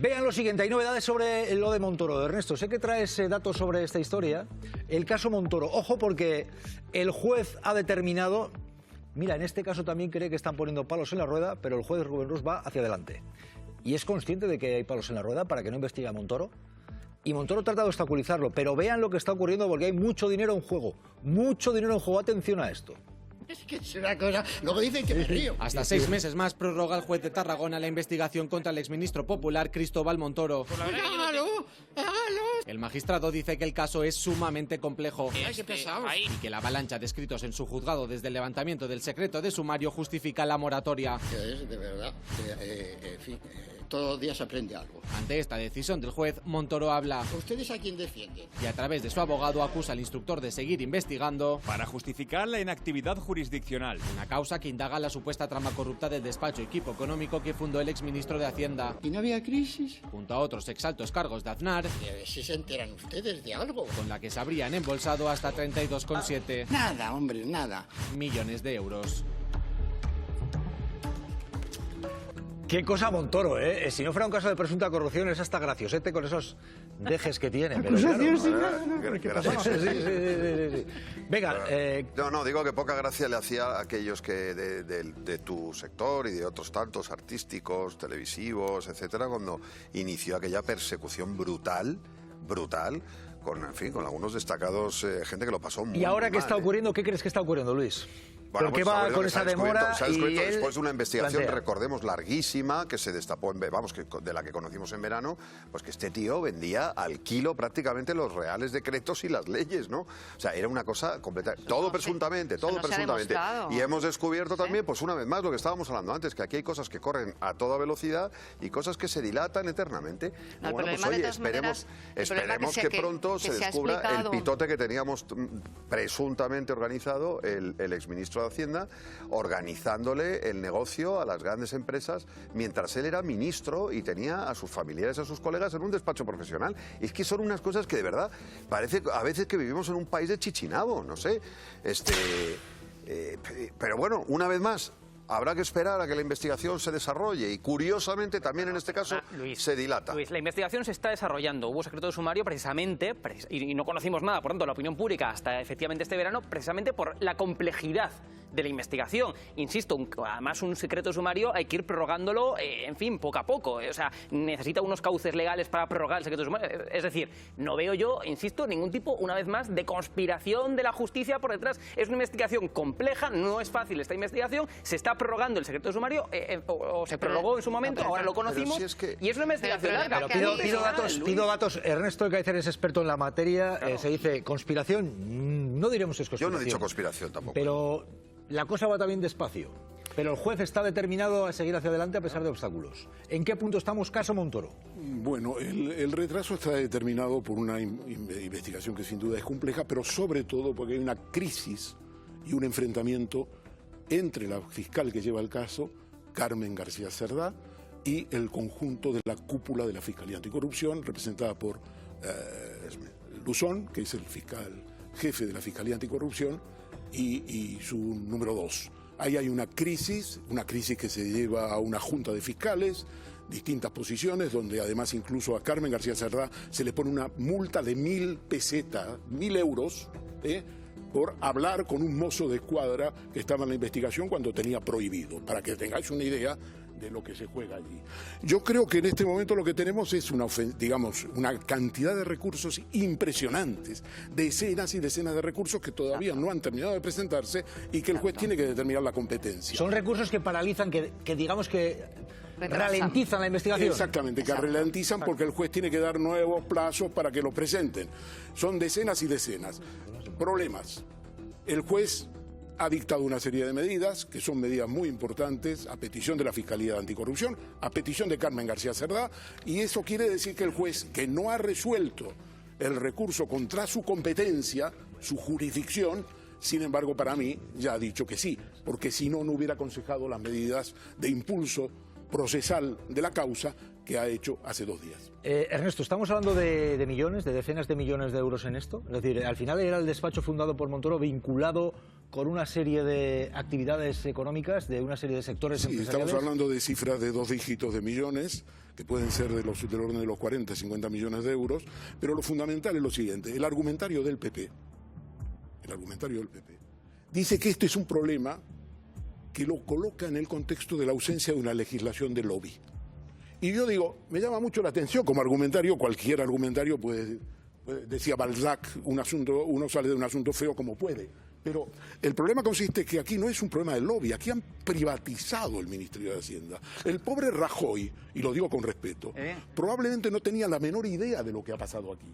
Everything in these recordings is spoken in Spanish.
Vean lo siguiente, hay novedades sobre lo de Montoro. Ernesto, sé que traes datos sobre esta historia. El caso Montoro, ojo porque el juez ha determinado... Mira, en este caso también cree que están poniendo palos en la rueda, pero el juez Rubén Rus va hacia adelante. Y es consciente de que hay palos en la rueda para que no investigue a Montoro. Y Montoro trata de obstaculizarlo, pero vean lo que está ocurriendo porque hay mucho dinero en juego. Mucho dinero en juego, atención a esto. Es que es una cosa... Luego dicen que me río. Hasta 6 meses más prorroga el juez de Tarragona la investigación contra el exministro popular Cristóbal Montoro. ¡Hágalo! ¡Hágalo! El magistrado dice que el caso es sumamente complejo ¡Ay, qué pesados! y que la avalancha de escritos en su juzgado desde el levantamiento del secreto de sumario justifica la moratoria. Que es, de verdad, en fin, todos los días se aprende algo. Ante esta decisión del juez, Montoro habla ¿Ustedes a quién defienden? y a través de su abogado acusa al instructor de seguir investigando para justificar la inactividad jurisdiccional. una causa que indaga la supuesta trama corrupta del despacho Equipo Económico que fundó el exministro de Hacienda, ¿Y no había crisis? junto a otros exaltos cargos de Aznar, Y a ver si se enteran ustedes de algo. con la que se habrían embolsado hasta 32,7 Nada, hombre, nada. millones de euros. Qué cosa Montoro, ¿eh? Si no fuera un caso de presunta corrupción es hasta graciosete con esos dejes que tiene. Pero claro, sí. Venga, No, digo que poca gracia le hacía a aquellos que de tu sector y de otros tantos artísticos, televisivos, etcétera, cuando inició aquella persecución brutal, con algunos destacados, gente que lo pasó muy mal. ¿Y ahora qué está ocurriendo? ¿Qué crees que está ocurriendo, Luis? Bueno, ¿Por qué pues va sobre con lo que esa se ha descubierto, demora? se ha descubierto Y él después de una investigación, plantea. recordemos, larguísima, que se destapó, de la que conocimos en verano, pues que este tío vendía al kilo prácticamente los reales decretos y las leyes, ¿no? O sea, era una cosa completa. Todo presuntamente. Y hemos descubierto también, pues una vez más, lo que estábamos hablando antes, que aquí hay cosas que corren a toda velocidad y cosas que se dilatan eternamente. No, bueno, pues oye, esperemos que pronto se descubra el pitote que teníamos presuntamente organizado el exministro de Hacienda, organizándole el negocio a las grandes empresas mientras él era ministro y tenía a sus familiares, a sus colegas en un despacho profesional. Es que son unas cosas que de verdad parece a veces que vivimos en un país de Chichinabo, no sé. Pero bueno, una vez más, habrá que esperar a que la investigación se desarrolle y, curiosamente, también en este caso se dilata. Luis, la investigación se está desarrollando. Hubo secreto de sumario precisamente, y no conocimos nada, por tanto, la opinión pública hasta efectivamente este verano, precisamente por la complejidad de la investigación. Insisto, además un secreto de sumario hay que ir prorrogándolo, en fin, poco a poco. O sea, necesita unos cauces legales para prorrogar el secreto de sumario. Es decir, no veo yo, insisto, ningún tipo, una vez más, de conspiración de la justicia por detrás. Es una investigación compleja, no es fácil esta investigación, se está prorrogando el secreto de sumario, o se prorrogó en su momento, ahora lo conocimos, y es una investigación larga. Pido datos. Ernesto Caicer es experto en la materia, se dice conspiración, no diremos es conspiración. Yo no he dicho conspiración tampoco. Pero la cosa va también despacio. Pero el juez está determinado a seguir hacia adelante a pesar de obstáculos. ¿En qué punto estamos, caso Montoro? Bueno, el retraso está determinado por una investigación que sin duda es compleja, pero sobre todo porque hay una crisis y un enfrentamiento entre la fiscal que lleva el caso, Carmen García Cerdá, y el conjunto de la cúpula de la Fiscalía Anticorrupción, representada por Luzón, que es el fiscal jefe de la Fiscalía Anticorrupción, y su número 2. Ahí hay una crisis que se lleva a una junta de fiscales, distintas posiciones, donde además incluso a Carmen García Cerdá se le pone una multa de 1.000 pesetas, 1.000 euros, por hablar con un mozo de escuadra que estaba en la investigación cuando tenía prohibido, para que tengáis una idea de lo que se juega allí. Yo creo que en este momento lo que tenemos es una cantidad de recursos impresionantes, decenas y decenas de recursos que todavía no han terminado de presentarse y que el juez tiene que determinar la competencia. Son recursos que paralizan, que digamos que ralentizan la investigación. Exactamente, que ralentizan porque el juez tiene que dar nuevos plazos para que lo presenten. Son decenas y decenas. Problemas. El juez ha dictado una serie de medidas, que son medidas muy importantes, a petición de la Fiscalía Anticorrupción, a petición de Carmen García Cerdá, y eso quiere decir que el juez, que no ha resuelto el recurso contra su competencia, su jurisdicción, sin embargo, para mí, ya ha dicho que sí, porque si no, no hubiera aconsejado las medidas de impulso procesal de la causa que ha hecho hace 2 días. Ernesto, ¿estamos hablando de millones, de decenas de millones de euros en esto? Es decir, al final era el despacho fundado por Montoro vinculado con una serie de actividades económicas, de una serie de sectores empresariales. Estamos hablando de cifras de 2 dígitos de millones, que pueden ser del orden de los 40, 50 millones de euros, pero lo fundamental es lo siguiente, el argumentario del PP dice que este es un problema que lo coloca en el contexto de la ausencia de una legislación de lobby. Y yo digo, me llama mucho la atención como argumentario, cualquier argumentario puede, decía Balzac, uno sale de un asunto feo como puede. Pero el problema consiste en que aquí no es un problema del lobby, aquí han privatizado el Ministerio de Hacienda. El pobre Rajoy, y lo digo con respeto, probablemente no tenía la menor idea de lo que ha pasado aquí.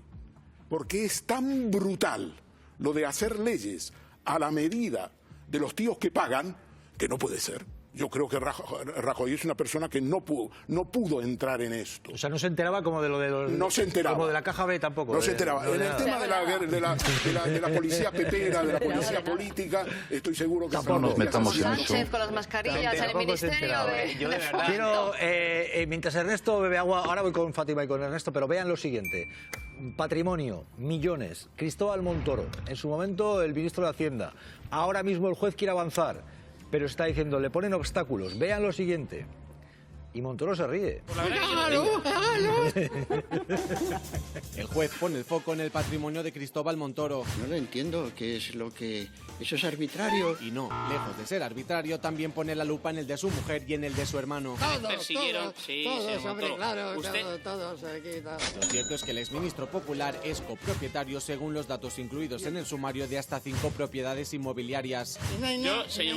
Porque es tan brutal lo de hacer leyes a la medida de los tíos que pagan, que no puede ser. Yo creo que Rajoy es una persona que no pudo entrar en esto. O sea, no se enteraba como de lo de los... No se enteraba. Como de la caja B tampoco. No se enteraba. En el tema de la policía pepera, de la policía política, estoy seguro que... No nos metamos en Sánchez eso. con las mascarillas en el ministerio de... Yo de verdad... Quiero, mientras Ernesto bebe agua, ahora voy con Fátima y con Ernesto, pero vean lo siguiente. Patrimonio, millones. Cristóbal Montoro, en su momento el ministro de Hacienda. Ahora mismo el juez quiere avanzar, pero está diciendo, le ponen obstáculos. Vean lo siguiente. Y Montoro se ríe. El juez pone el foco en el patrimonio de Cristóbal Montoro. No lo entiendo, ¿qué es lo que...? Eso es arbitrario. Y no, lejos de ser arbitrario, también pone la lupa en el de su mujer y en el de su hermano. Todos, hombre, claro, todos aquí, Lo cierto es que el exministro popular es copropietario, según los datos incluidos en el sumario, de hasta 5 propiedades inmobiliarias. Señor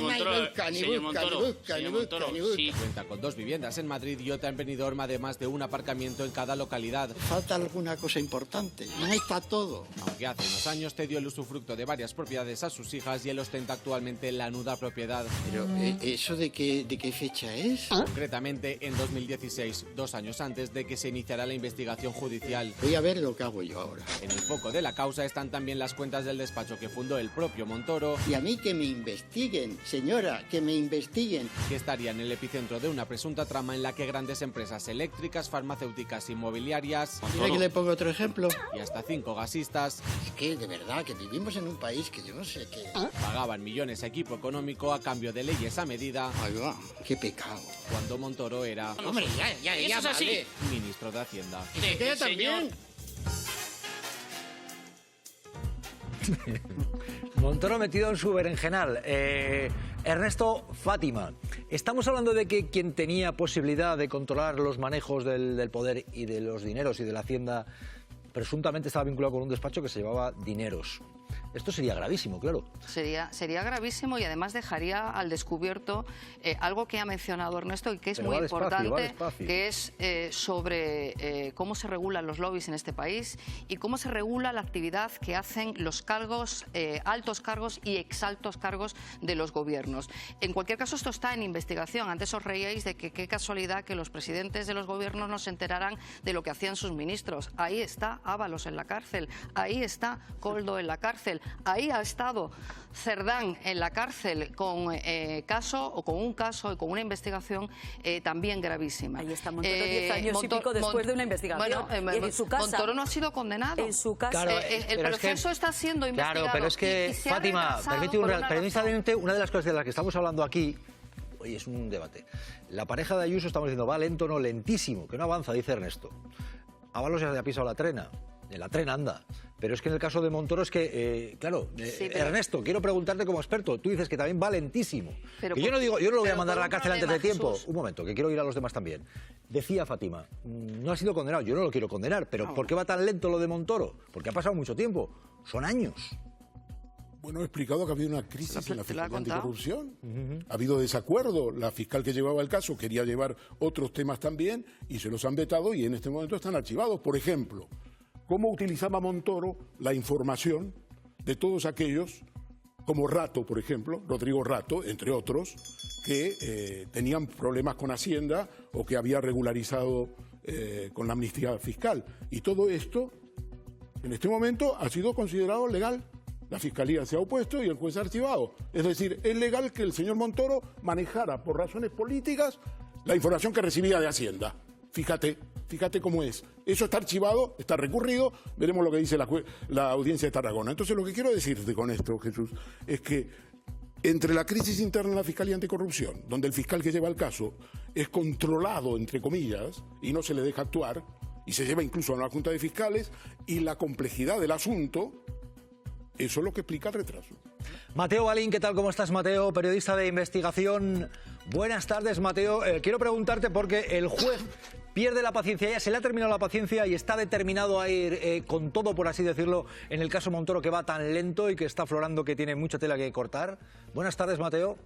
Montoro, sí. Cuenta con 2 viviendas en Madrid y otra en Benidorm, además de un aparcamiento en cada localidad. Falta alguna cosa importante. No está todo. Aunque hace unos años cedió el usufructo de varias propiedades a sus hijas y él ostenta actualmente la nuda propiedad. Pero, ¿eso de qué fecha es? Concretamente en 2016, 2 años antes de que se iniciara la investigación judicial. Voy a ver lo que hago yo ahora. En el foco de la causa están también las cuentas del despacho que fundó el propio Montoro. Y a mí que me investiguen, señora, que me investiguen. Que estaría en el epicentro de una presunta trama en la que grandes empresas eléctricas, farmacéuticas, inmobiliarias... ¿Quiere que le ponga otro ejemplo? Y hasta 5 gasistas... Es que, de verdad, que vivimos en un país que yo no sé qué... Pagaban millones a equipo económico a cambio de leyes a medida. Ay, va, qué pecado. Cuando Montoro era... Hombre, ya, eso es así. vale. Ministro de Hacienda. ¿Se queda también? Montoro metido en su berenjenal. Ernesto, Fátima, estamos hablando de que quien tenía posibilidad de controlar los manejos del poder y de los dineros y de la Hacienda presuntamente estaba vinculado con un despacho que se llevaba dineros. Esto sería gravísimo, claro. Sería gravísimo y además dejaría al descubierto algo que ha mencionado Ernesto y que es muy importante, que es sobre cómo se regulan los lobbies en este país y cómo se regula la actividad que hacen los cargos, altos cargos y exaltos cargos de los gobiernos. En cualquier caso, esto está en investigación. Antes os reíais de que qué casualidad que los presidentes de los gobiernos no se enteraran de lo que hacían sus ministros. Ahí está Ábalos en la cárcel, ahí está Koldo en la cárcel. Ahí ha estado Cerdán en la cárcel con un caso y con una investigación también gravísima. Ahí está Montoro 10 años y pico después de una investigación. Bueno, en su casa, Montoro no ha sido condenado. En su casa. Claro, el proceso está siendo investigado. Claro, pero es que, Fátima, permítame una de las cosas de las que estamos hablando aquí. Oye, es un debate. La pareja de Ayuso, estamos diciendo, va lento, no, lentísimo, que no avanza, dice Ernesto. Ábalos ya se ha pisado la trena. La trena anda. Pero es que en el caso de Montoro es que, Ernesto, quiero preguntarte como experto, tú dices que también va lentísimo. Pero yo no lo voy a mandar a la cárcel antes de tiempo. Un momento, que quiero ir a los demás también. Decía Fátima, no ha sido condenado, yo no lo quiero condenar, pero ¿por qué va tan lento lo de Montoro? Porque ha pasado mucho tiempo, son años. Bueno, he explicado que ha habido una crisis en la Fiscalía Anticorrupción. Ha habido desacuerdo. La fiscal que llevaba el caso quería llevar otros temas también y se los han vetado y en este momento están archivados. Por ejemplo, cómo utilizaba Montoro la información de todos aquellos, como Rato, por ejemplo, Rodrigo Rato, entre otros, que tenían problemas con Hacienda o que había regularizado con la amnistía fiscal. Y todo esto, en este momento, ha sido considerado legal. La Fiscalía se ha opuesto y el juez ha archivado. Es decir, es legal que el señor Montoro manejara por razones políticas la información que recibía de Hacienda. Fíjate cómo es. Eso está archivado, está recurrido, veremos lo que dice la audiencia de Tarragona. Entonces, lo que quiero decirte con esto, Jesús, es que entre la crisis interna en la Fiscalía Anticorrupción, donde el fiscal que lleva el caso es controlado, entre comillas, y no se le deja actuar, y se lleva incluso a una junta de fiscales, y la complejidad del asunto, eso es lo que explica el retraso. Mateo Balín, ¿qué tal? ¿Cómo estás, Mateo? Periodista de investigación. Buenas tardes, Mateo. Quiero preguntarte porque el juez pierde la paciencia, ya se le ha terminado la paciencia y está determinado a ir con todo, por así decirlo, en el caso Montoro, que va tan lento y que está aflorando, que tiene mucha tela que cortar. Buenas tardes, Mateo.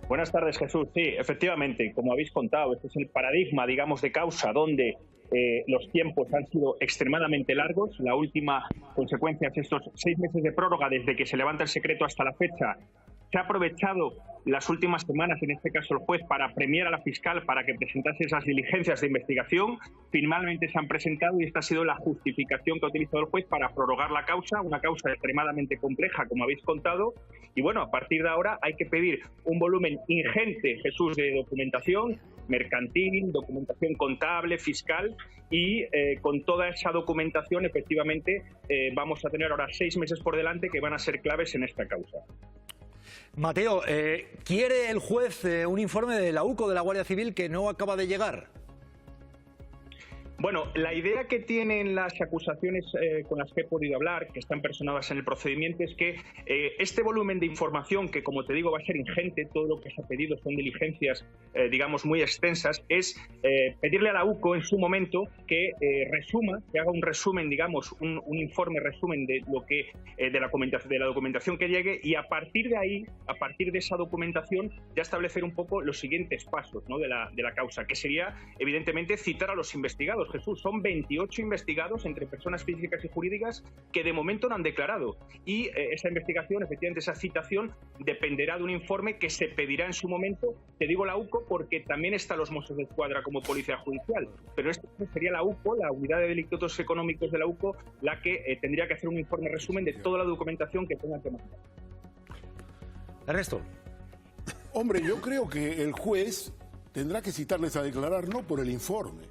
Buenas tardes, Jesús. Sí, efectivamente, como habéis contado, este es el paradigma, digamos, de causa donde los tiempos han sido extremadamente largos. La última consecuencia es estos 6 meses de prórroga desde que se levanta el secreto hasta la fecha. Se ha aprovechado las últimas semanas, en este caso el juez, para premiar a la fiscal para que presentase esas diligencias de investigación. Finalmente se han presentado y esta ha sido la justificación que ha utilizado el juez para prorrogar la causa, una causa extremadamente compleja, como habéis contado. Y bueno, a partir de ahora hay que pedir un volumen ingente, Jesús, de documentación mercantil, documentación contable, fiscal, y con toda esa documentación, efectivamente, vamos a tener ahora 6 meses por delante que van a ser claves en esta causa. Mateo, ¿quiere el juez un informe de la UCO, de la Guardia Civil, que no acaba de llegar? Bueno, la idea que tienen las acusaciones con las que he podido hablar, que están personadas en el procedimiento, es que este volumen de información, que como te digo va a ser ingente, todo lo que se ha pedido son diligencias, digamos, muy extensas, es pedirle a la UCO en su momento que resuma, que haga un resumen, digamos, un informe resumen de lo que de la documentación que llegue, y a partir de ahí, a partir de esa documentación, ya establecer un poco los siguientes pasos, ¿no?, de la causa, que sería, evidentemente, citar a los investigados. Jesús, son 28 investigados entre personas físicas y jurídicas que de momento no han declarado, y esa investigación, efectivamente esa citación, dependerá de un informe que se pedirá en su momento. Te digo la UCO porque también están los Mossos de Escuadra como policía judicial, pero esto sería la UCO, la Unidad de Delitos Económicos de la UCO, la que tendría que hacer un informe resumen de toda la documentación que tenga que mandar. Ernesto. Hombre, yo creo que el juez tendrá que citarles a declarar no por el informe,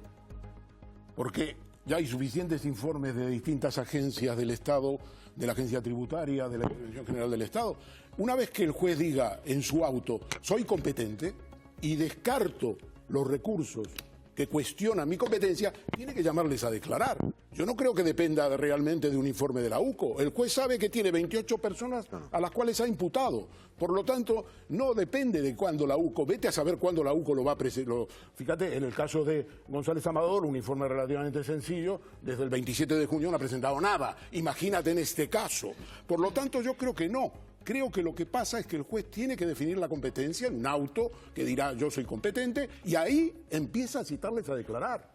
porque ya hay suficientes informes de distintas agencias del Estado, de la Agencia Tributaria, de la Dirección General del Estado. Una vez que el juez diga en su auto, soy competente y descarto los recursos que cuestionan mi competencia, tiene que llamarles a declarar. Yo no creo que dependa realmente de un informe de la UCO. El juez sabe que tiene 28 personas a las cuales ha imputado. Por lo tanto, no depende de cuándo la UCO. Vete a saber cuándo la UCO lo va a presentar. Fíjate, en el caso de González Amador, un informe relativamente sencillo, desde el 27 de junio no ha presentado nada. Imagínate en este caso. Por lo tanto, yo creo que no. Creo que lo que pasa es que el juez tiene que definir la competencia en un auto que dirá yo soy competente, y ahí empieza a citarles a declarar.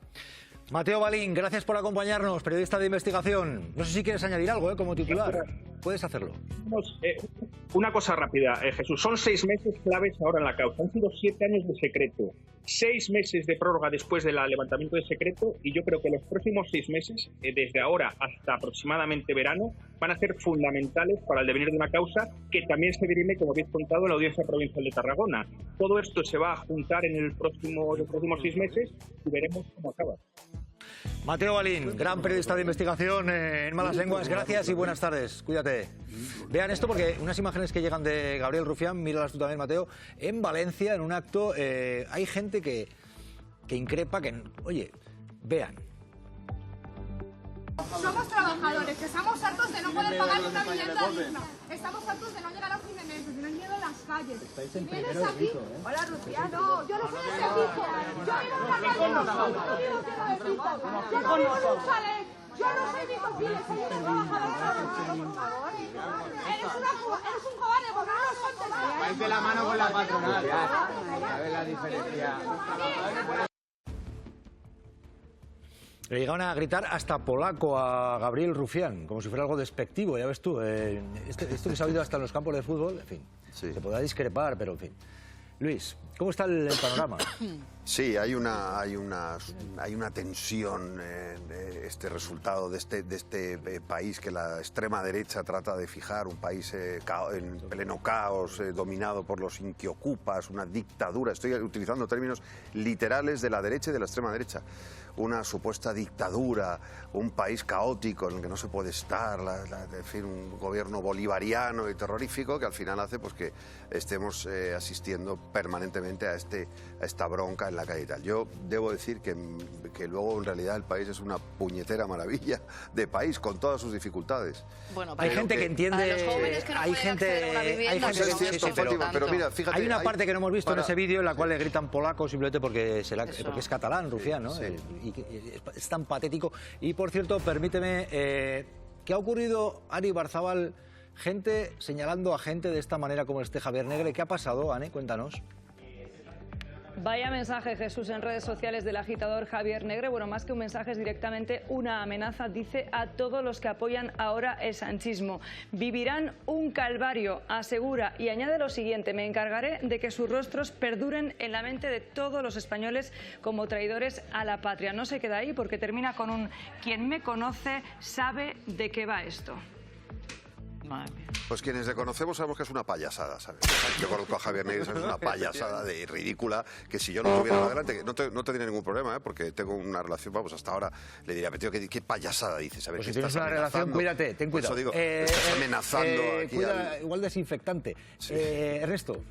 Mateo Balín, gracias por acompañarnos, periodista de investigación. No sé si quieres añadir algo como titular. Puedes hacerlo. Una cosa rápida, Jesús. Son 6 meses claves ahora en la causa. Han sido 7 años de secreto, 6 meses de prórroga después del levantamiento de secreto, y yo creo que los próximos 6 meses, desde ahora hasta aproximadamente verano, van a ser fundamentales para el devenir de una causa que también se dirime, como habéis contado, en la Audiencia Provincial de Tarragona. Todo esto se va a juntar en los próximos 6 meses y veremos cómo acaba. Mateo Balín, gran periodista de investigación en Malas Lenguas, gracias y buenas tardes. Cuídate. Vean esto porque unas imágenes que llegan de Gabriel Rufián, míralas tú también, Mateo. En Valencia, en un acto, hay gente que increpa, que... Oye, vean. Somos trabajadores, que estamos hartos de no poder pagar una vivienda digna. Estamos hartos de no llegar a fin de mes, de tener miedo en las calles. Y vienes aquí... Hola, Rufián. No, yo no soy de ese piso. Yo vivo en una calle, yo no vivo en un chalet. Yo no soy Nico Giles, soy una trabajadora. Eres un cobarde porque no nos contestas. Vais de la mano con la patronal. A ver la diferencia. Le llegaban a gritar hasta polaco a Gabriel Rufián, como si fuera algo despectivo, ya ves tú. Esto que se ha oído hasta en los campos de fútbol, en fin, sí. Se podrá discrepar, pero en fin. Luis, ¿Cómo está el panorama? Sí, hay una tensión este resultado de este país que la extrema derecha trata de fijar, un país en pleno caos, dominado por los inquiocupas, una dictadura. Estoy utilizando términos literales de la derecha y de la extrema derecha. Una supuesta dictadura, un país caótico en el que no se puede estar, en fin, un gobierno bolivariano y terrorífico que al final hace pues que estemos asistiendo permanentemente a esta bronca en la calle y tal. Yo debo decir que luego en realidad el país es una puñetera maravilla de país con todas sus dificultades. Bueno, hay gente que entiende, a los jóvenes que no hay pueden gente, acceder a una vivienda, hay gente, es cierto, Fátima, pero mira, fíjate, hay una parte que no hemos visto en ese vídeo en la cual sí. le gritan polaco simplemente porque es catalán, Rufián, ¿no? Sí. Y es tan patético. Y por cierto, permíteme, ¿qué ha ocurrido, Ane Ibarzabal? Gente señalando a gente de esta manera como Javier Negre. ¿Qué ha pasado, Ane? Cuéntanos. Vaya mensaje, Jesús, en redes sociales del agitador Javier Negre. Bueno, más que un mensaje es directamente una amenaza. Dice a todos los que apoyan ahora el sanchismo: vivirán un calvario, asegura, y añade lo siguiente: me encargaré de que sus rostros perduren en la mente de todos los españoles como traidores a la patria. No se queda ahí porque termina con un: quien me conoce sabe de qué va esto. Pues quienes le conocemos sabemos que es una payasada, ¿sabes? Yo conozco a Javier Negre, es una payasada de ridícula, que si yo no tuviera adelante, no tendría ningún problema, porque tengo una relación, vamos, hasta ahora le diría, tío, ¿qué payasada dices? A ver, pues si estás tienes una relación, cuídate, ten cuidado. Por eso digo, estás amenazando aquí igual desinfectante. Sí. Ernesto.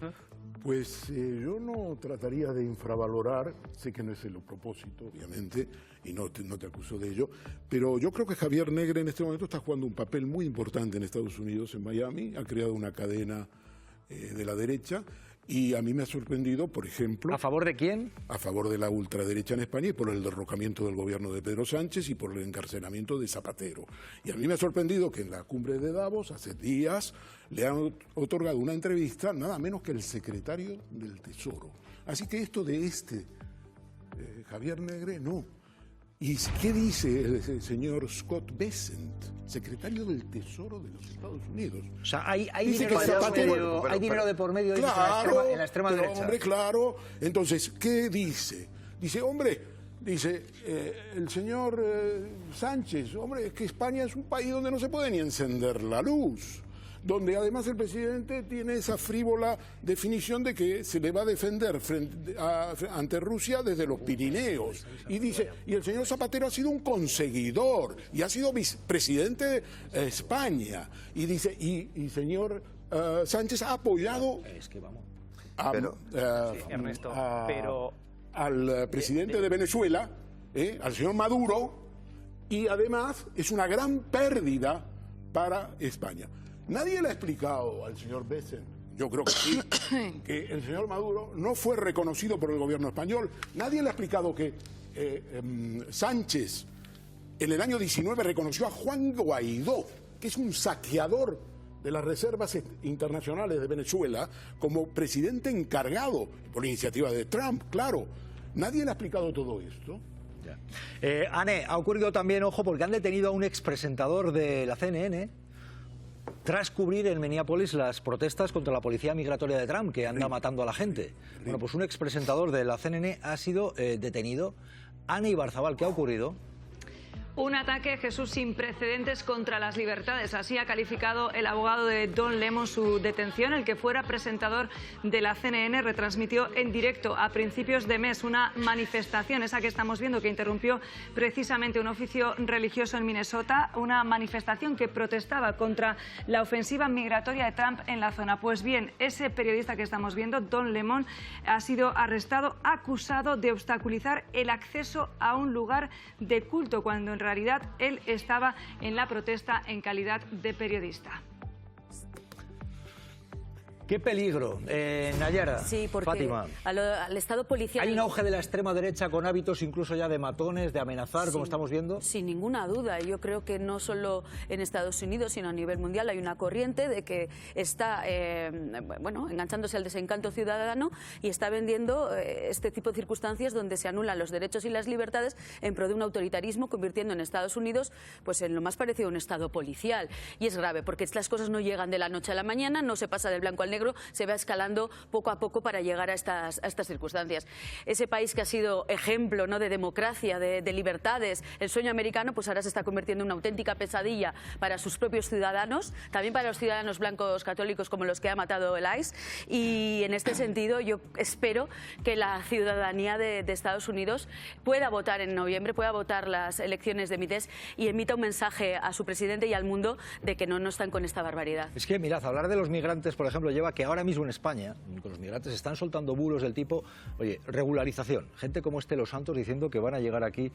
Pues yo no trataría de infravalorar, sé que no es el propósito, obviamente, y no te acuso de ello, pero yo creo que Javier Negre en este momento está jugando un papel muy importante en Estados Unidos, en Miami, ha creado una cadena de la derecha, y a mí me ha sorprendido, por ejemplo... ¿A favor de quién? A favor de la ultraderecha en España y por el derrocamiento del gobierno de Pedro Sánchez y por el encarcelamiento de Zapatero. Y a mí me ha sorprendido que en la cumbre de Davos, hace días, le han otorgado una entrevista nada menos que el secretario del Tesoro. Así que esto de Javier Negre, no. ¿Y qué dice el señor Scott Bessent, secretario del Tesoro de los Estados Unidos? O sea, hay dinero de por medio claro, en la extrema derecha. Hombre, claro. Entonces, ¿qué dice? Dice, el señor Sánchez, hombre, es que España es un país donde no se puede ni encender la luz, donde además el presidente tiene esa frívola definición de que se le va a defender ante Rusia desde los Pirineos. Y dice, y el señor Zapatero ha sido un conseguidor y ha sido vicepresidente de España. Y dice, y señor Sánchez ha apoyado al presidente de Venezuela, al señor Maduro, y además es una gran pérdida para España. Nadie le ha explicado al señor Bessent, yo creo que sí, que el señor Maduro no fue reconocido por el gobierno español. Nadie le ha explicado que Sánchez en el año 19 reconoció a Juan Guaidó, que es un saqueador de las reservas internacionales de Venezuela, como presidente encargado por iniciativa de Trump, claro. Nadie le ha explicado todo esto. Ane, ha ocurrido también, ojo, porque han detenido a un expresentador de la CNN tras cubrir en Minneapolis las protestas contra la policía migratoria de Trump, que anda matando a la gente. Bueno, pues un expresentador de la CNN ha sido detenido. Ane Ibarzabal, ¿qué ha ocurrido? Un ataque, Jesús, sin precedentes contra las libertades. Así ha calificado el abogado de Don Lemon su detención. El que fuera presentador de la CNN retransmitió en directo a principios de mes una manifestación, esa que estamos viendo, que interrumpió precisamente un oficio religioso en Minnesota, una manifestación que protestaba contra la ofensiva migratoria de Trump en la zona. Pues bien, ese periodista que estamos viendo, Don Lemon, ha sido arrestado, acusado de obstaculizar el acceso a un lugar de culto, cuando en realidad él estaba en la protesta en calidad de periodista. ¡Qué peligro! Nayara, sí, porque Fátima. Al Estado policial... ¿Hay un auge de la extrema derecha con hábitos incluso ya de matones, de amenazar, como estamos viendo? Sin ninguna duda. Yo creo que no solo en Estados Unidos, sino a nivel mundial hay una corriente de que está enganchándose al desencanto ciudadano y está vendiendo este tipo de circunstancias donde se anulan los derechos y las libertades en pro de un autoritarismo, convirtiendo en Estados Unidos pues en lo más parecido a un Estado policial. Y es grave, porque estas cosas no llegan de la noche a la mañana, no se pasa del blanco al negro Montenegro se va escalando poco a poco para llegar a estas circunstancias. Ese país que ha sido ejemplo, ¿no?, de democracia, de libertades, el sueño americano, pues ahora se está convirtiendo en una auténtica pesadilla para sus propios ciudadanos, también para los ciudadanos blancos católicos como los que ha matado el ICE, y en este sentido yo espero que la ciudadanía de Estados Unidos pueda votar en noviembre, pueda votar las elecciones de MITES y emita un mensaje a su presidente y al mundo de que no están con esta barbaridad. Es que, mirad, hablar de los migrantes, por ejemplo, lleva que ahora mismo en España, con los migrantes están soltando bulos del tipo, oye, regularización. Gente como Los Santos diciendo que van a llegar aquí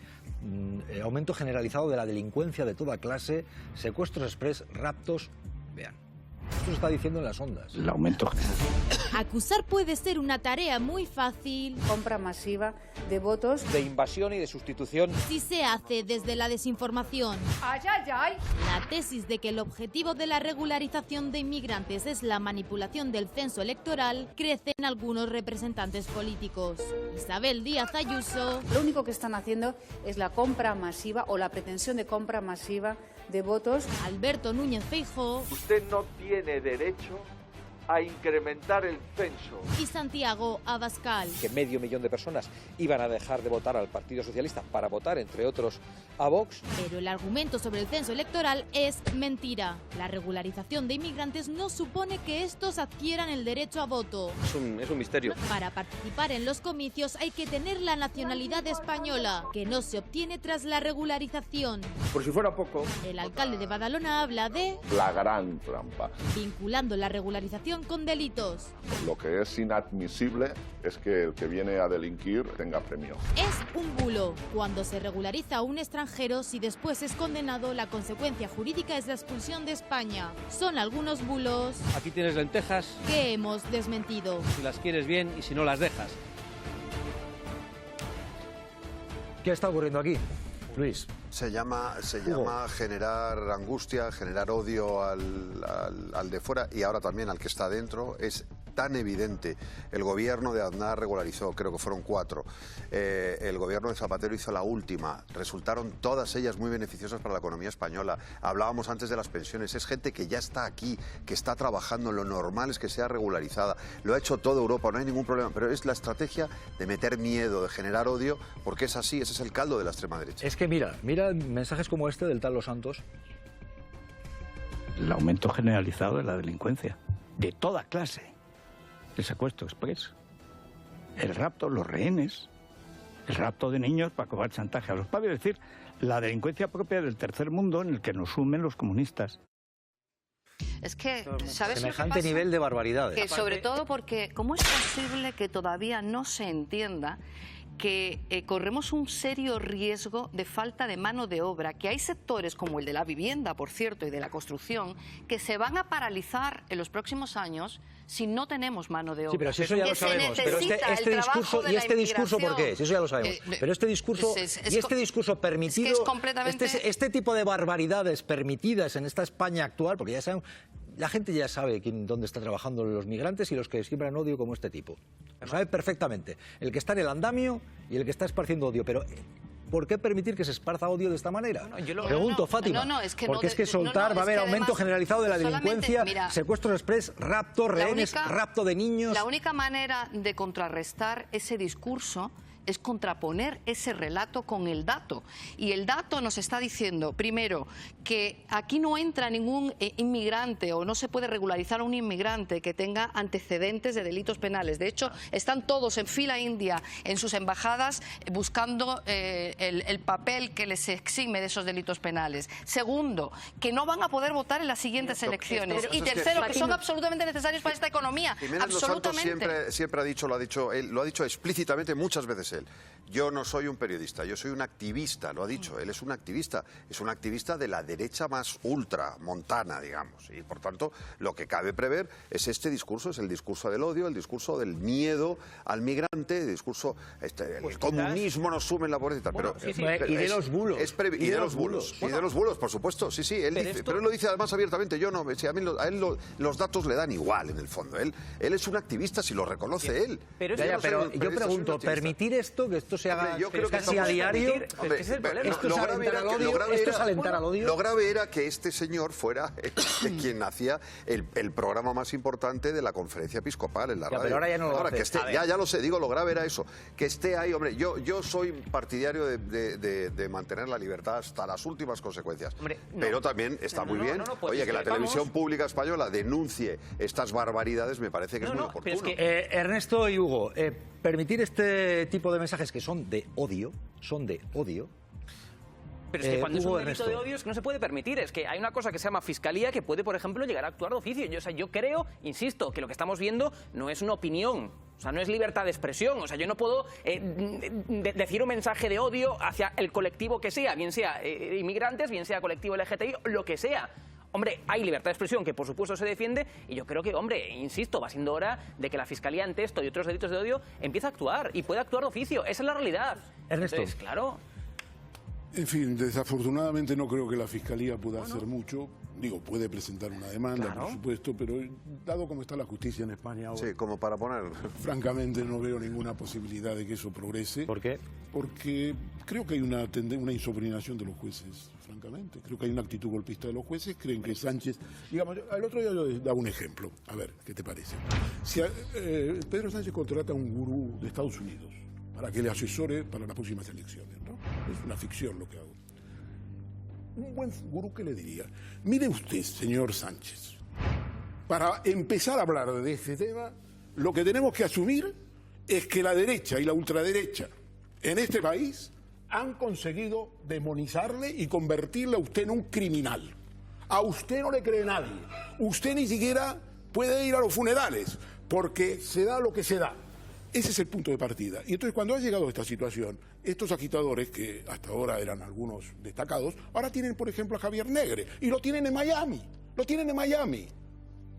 aumento generalizado de la delincuencia de toda clase, secuestros express, raptos. Vean. Esto se está diciendo en las ondas. El aumento general. Acusar puede ser una tarea muy fácil. Compra masiva de votos. De invasión y de sustitución. Si se hace desde la desinformación. ¡Ay, ay, ay! La tesis de que el objetivo de la regularización de inmigrantes es la manipulación del censo electoral crece en algunos representantes políticos. Isabel Díaz Ayuso. Lo único que están haciendo es la compra masiva o la pretensión de compra masiva de votos. Alberto Núñez Feijóo. Usted no tiene derecho a incrementar el censo. Y Santiago Abascal. Que 500.000 de personas iban a dejar de votar al Partido Socialista para votar, entre otros, a Vox. Pero el argumento sobre el censo electoral es mentira. La regularización de inmigrantes no supone que estos adquieran el derecho a voto. Es un misterio. Para participar en los comicios hay que tener la nacionalidad española, que no se obtiene tras la regularización. Por si fuera poco. El alcalde de Badalona habla de... la gran trampa. Vinculando la regularización con delitos. Lo que es inadmisible es que el que viene a delinquir tenga premio. Es un bulo. Cuando se regulariza a un extranjero, si después es condenado, la consecuencia jurídica es la expulsión de España. Son algunos bulos... Aquí tienes lentejas... que hemos desmentido. Si las quieres bien y si no las dejas. ¿Qué está ocurriendo aquí, Luis? Se llama generar angustia, generar odio al de fuera y ahora también al que está dentro. Es tan evidente. El gobierno de Aznar regularizó, creo que fueron 4. El gobierno de Zapatero hizo la última. Resultaron todas ellas muy beneficiosas para la economía española. Hablábamos antes de las pensiones. Es gente que ya está aquí, que está trabajando. Lo normal es que sea regularizada. Lo ha hecho toda Europa, no hay ningún problema. Pero es la estrategia de meter miedo, de generar odio, porque es así, ese es el caldo de la extrema derecha. Es que mira mensajes como este del tal Los Santos. El aumento generalizado de la delincuencia, de toda clase. El secuestro express, el rapto, los rehenes, el rapto de niños para cobrar chantaje a los padres. Es decir, la delincuencia propia del tercer mundo en el que nos sumen los comunistas. Es que, ¿sabes semejante nivel de barbaridades? Que sobre todo porque, ¿cómo es posible que todavía no se entienda que corremos un serio riesgo de falta de mano de obra, que hay sectores como el de la vivienda, por cierto, y de la construcción, que se van a paralizar en los próximos años si no tenemos mano de obra? Sí, pero si eso ya lo sabemos. Pero este discurso, ¿y este discurso por qué? Si eso ya lo sabemos. Pero este discurso, este discurso permitido, este tipo de barbaridades permitidas en esta España actual, porque ya saben, la gente ya sabe dónde están trabajando los migrantes y los que siembran odio como este tipo. Lo sabe perfectamente. El que está en el andamio y el que está esparciendo odio. Pero ¿por qué permitir que se esparza odio de esta manera? Pregunto, Fátima. Porque es que soltar va a haber aumento generalizado de la delincuencia, secuestros express, rapto, rehenes, rapto de niños. La única manera de contrarrestar ese discurso es contraponer ese relato con el dato. Y el dato nos está diciendo, primero, que aquí no entra ningún inmigrante o no se puede regularizar a un inmigrante que tenga antecedentes de delitos penales. De hecho, están todos en fila india en sus embajadas buscando el papel que les exime de esos delitos penales. Segundo, que no van a poder votar en las siguientes elecciones. Y tercero, que son absolutamente necesarios para esta economía. Jiménez Los Santos siempre ha dicho, lo ha dicho explícitamente muchas veces él. Yo no soy un periodista, yo soy un activista, lo ha dicho. Él es un activista de la derecha más ultramontana, digamos. Y por tanto, lo que cabe prever es este discurso, es el discurso del odio, el discurso del miedo al migrante, el discurso, el comunismo nos sume en la pobreza y tal. Bueno, y de los bulos. Y de los bulos, por supuesto, sí, él dice, pero él lo dice además abiertamente. Yo no, a él los datos le dan igual, en el fondo. Él es un activista, si lo reconoce él. Pero yo pregunto, permitir esto, que esto se haga casi a diario. Esto es alentar al odio. Lo grave era que este señor fuera quien hacía el programa más importante de la conferencia episcopal en la radio. Pero ahora ya no lo hace. Que esté, ya lo sé, digo, lo grave era eso. Que esté ahí, hombre, yo soy partidario de mantener la libertad hasta las últimas consecuencias. Hombre, pero también está muy bien, oye, que la televisión pública española denuncie estas barbaridades me parece que es muy oportuno. Ernesto y Hugo, permitir este tipo de mensajes que son de odio, pero es que cuando es un delito de odio es que no se puede permitir. Es que hay una cosa que se llama fiscalía que puede, por ejemplo, llegar a actuar de oficio. Yo creo, insisto, que lo que estamos viendo no es una opinión. O sea, no es libertad de expresión. O sea, yo no puedo decir un mensaje de odio hacia el colectivo que sea, bien sea inmigrantes, bien sea colectivo LGTBI, lo que sea. Hombre, hay libertad de expresión que por supuesto se defiende y yo creo que, hombre, insisto, va siendo hora de que la Fiscalía ante esto y otros delitos de odio empiece a actuar y pueda actuar de oficio. Esa es la realidad. Ernesto. Entonces, claro. En fin, desafortunadamente no creo que la Fiscalía pueda hacer mucho. Digo, puede presentar una demanda, por supuesto, pero dado como está la justicia en España ahora... Sí, como para poner... Francamente no veo ninguna posibilidad de que eso progrese. ¿Por qué? Porque creo que hay una insubordinación de los jueces, francamente. Creo que hay una actitud golpista de los jueces. Creen que Sánchez... Digamos, el otro día yo daba un ejemplo. A ver, ¿qué te parece? Si Pedro Sánchez contrata a un gurú de Estados Unidos para que le asesore para las próximas elecciones, ¿no? Es una ficción lo que hago. Un buen gurú, ¿qué le diría? Mire usted, señor Sánchez, para empezar a hablar de este tema, lo que tenemos que asumir es que la derecha y la ultraderecha en este país han conseguido demonizarle y convertirle a usted en un criminal. A usted no le cree nadie. Usted ni siquiera puede ir a los funerales, porque se da lo que se da. Ese es el punto de partida. Y entonces cuando ha llegado a esta situación, estos agitadores, que hasta ahora eran algunos destacados, ahora tienen, por ejemplo, a Javier Negre, y lo tienen en Miami,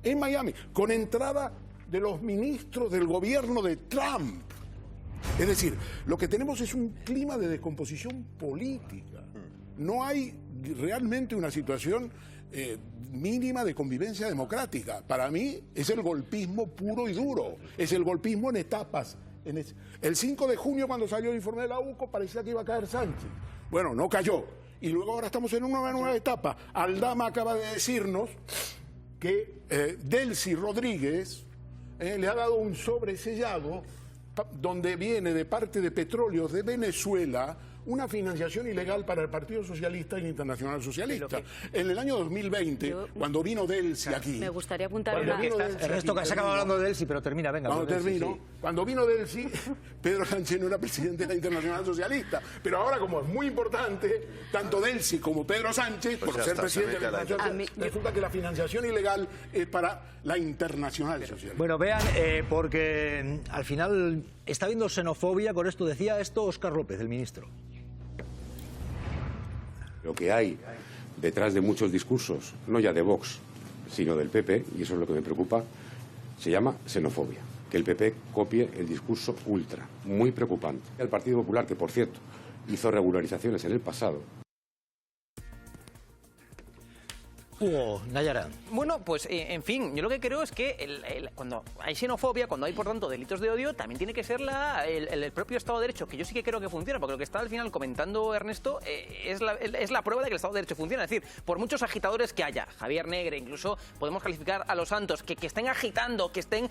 en Miami, con entrada de los ministros del gobierno de Trump. Es decir, lo que tenemos es un clima de descomposición política. No hay realmente una situación mínima de convivencia democrática. Para mí es el golpismo puro y duro, es el golpismo en etapas. El 5 de junio, cuando salió el informe de la UCO, parecía que iba a caer Sánchez. Bueno, no cayó. Y luego ahora estamos en una nueva etapa. Aldama acaba de decirnos que Delcy Rodríguez le ha dado un sobresellado donde viene de parte de Petróleos de Venezuela una financiación ilegal para el Partido Socialista y la Internacional Socialista. En el año 2020, cuando vino Delcy aquí... Me gustaría apuntar una... Ernesto, que se acaba hablando de Delcy, pero termina, venga. Cuando vino Delcy, Pedro Sánchez no era presidente de la Internacional Socialista. Pero ahora, como es muy importante, tanto Delcy como Pedro Sánchez, por ser presidente de la Internacional, resulta que la financiación ilegal es para la Internacional Socialista. Bueno, vean, porque al final está habiendo xenofobia, con esto decía esto Óscar López, el ministro. Lo que hay detrás de muchos discursos, no ya de Vox, sino del PP, y eso es lo que me preocupa, se llama xenofobia. Que el PP copie el discurso ultra, muy preocupante. El Partido Popular, que por cierto hizo regularizaciones en el pasado. Hugo, Nayara. Bueno, pues en fin, yo lo que creo es que cuando hay xenofobia, cuando hay por tanto delitos de odio, también tiene que ser el propio Estado de Derecho, que yo sí que creo que funciona, porque lo que está al final comentando Ernesto es la prueba de que el Estado de Derecho funciona. Es decir, por muchos agitadores que haya, Javier Negre, incluso podemos calificar a los Santos, que estén agitando, que estén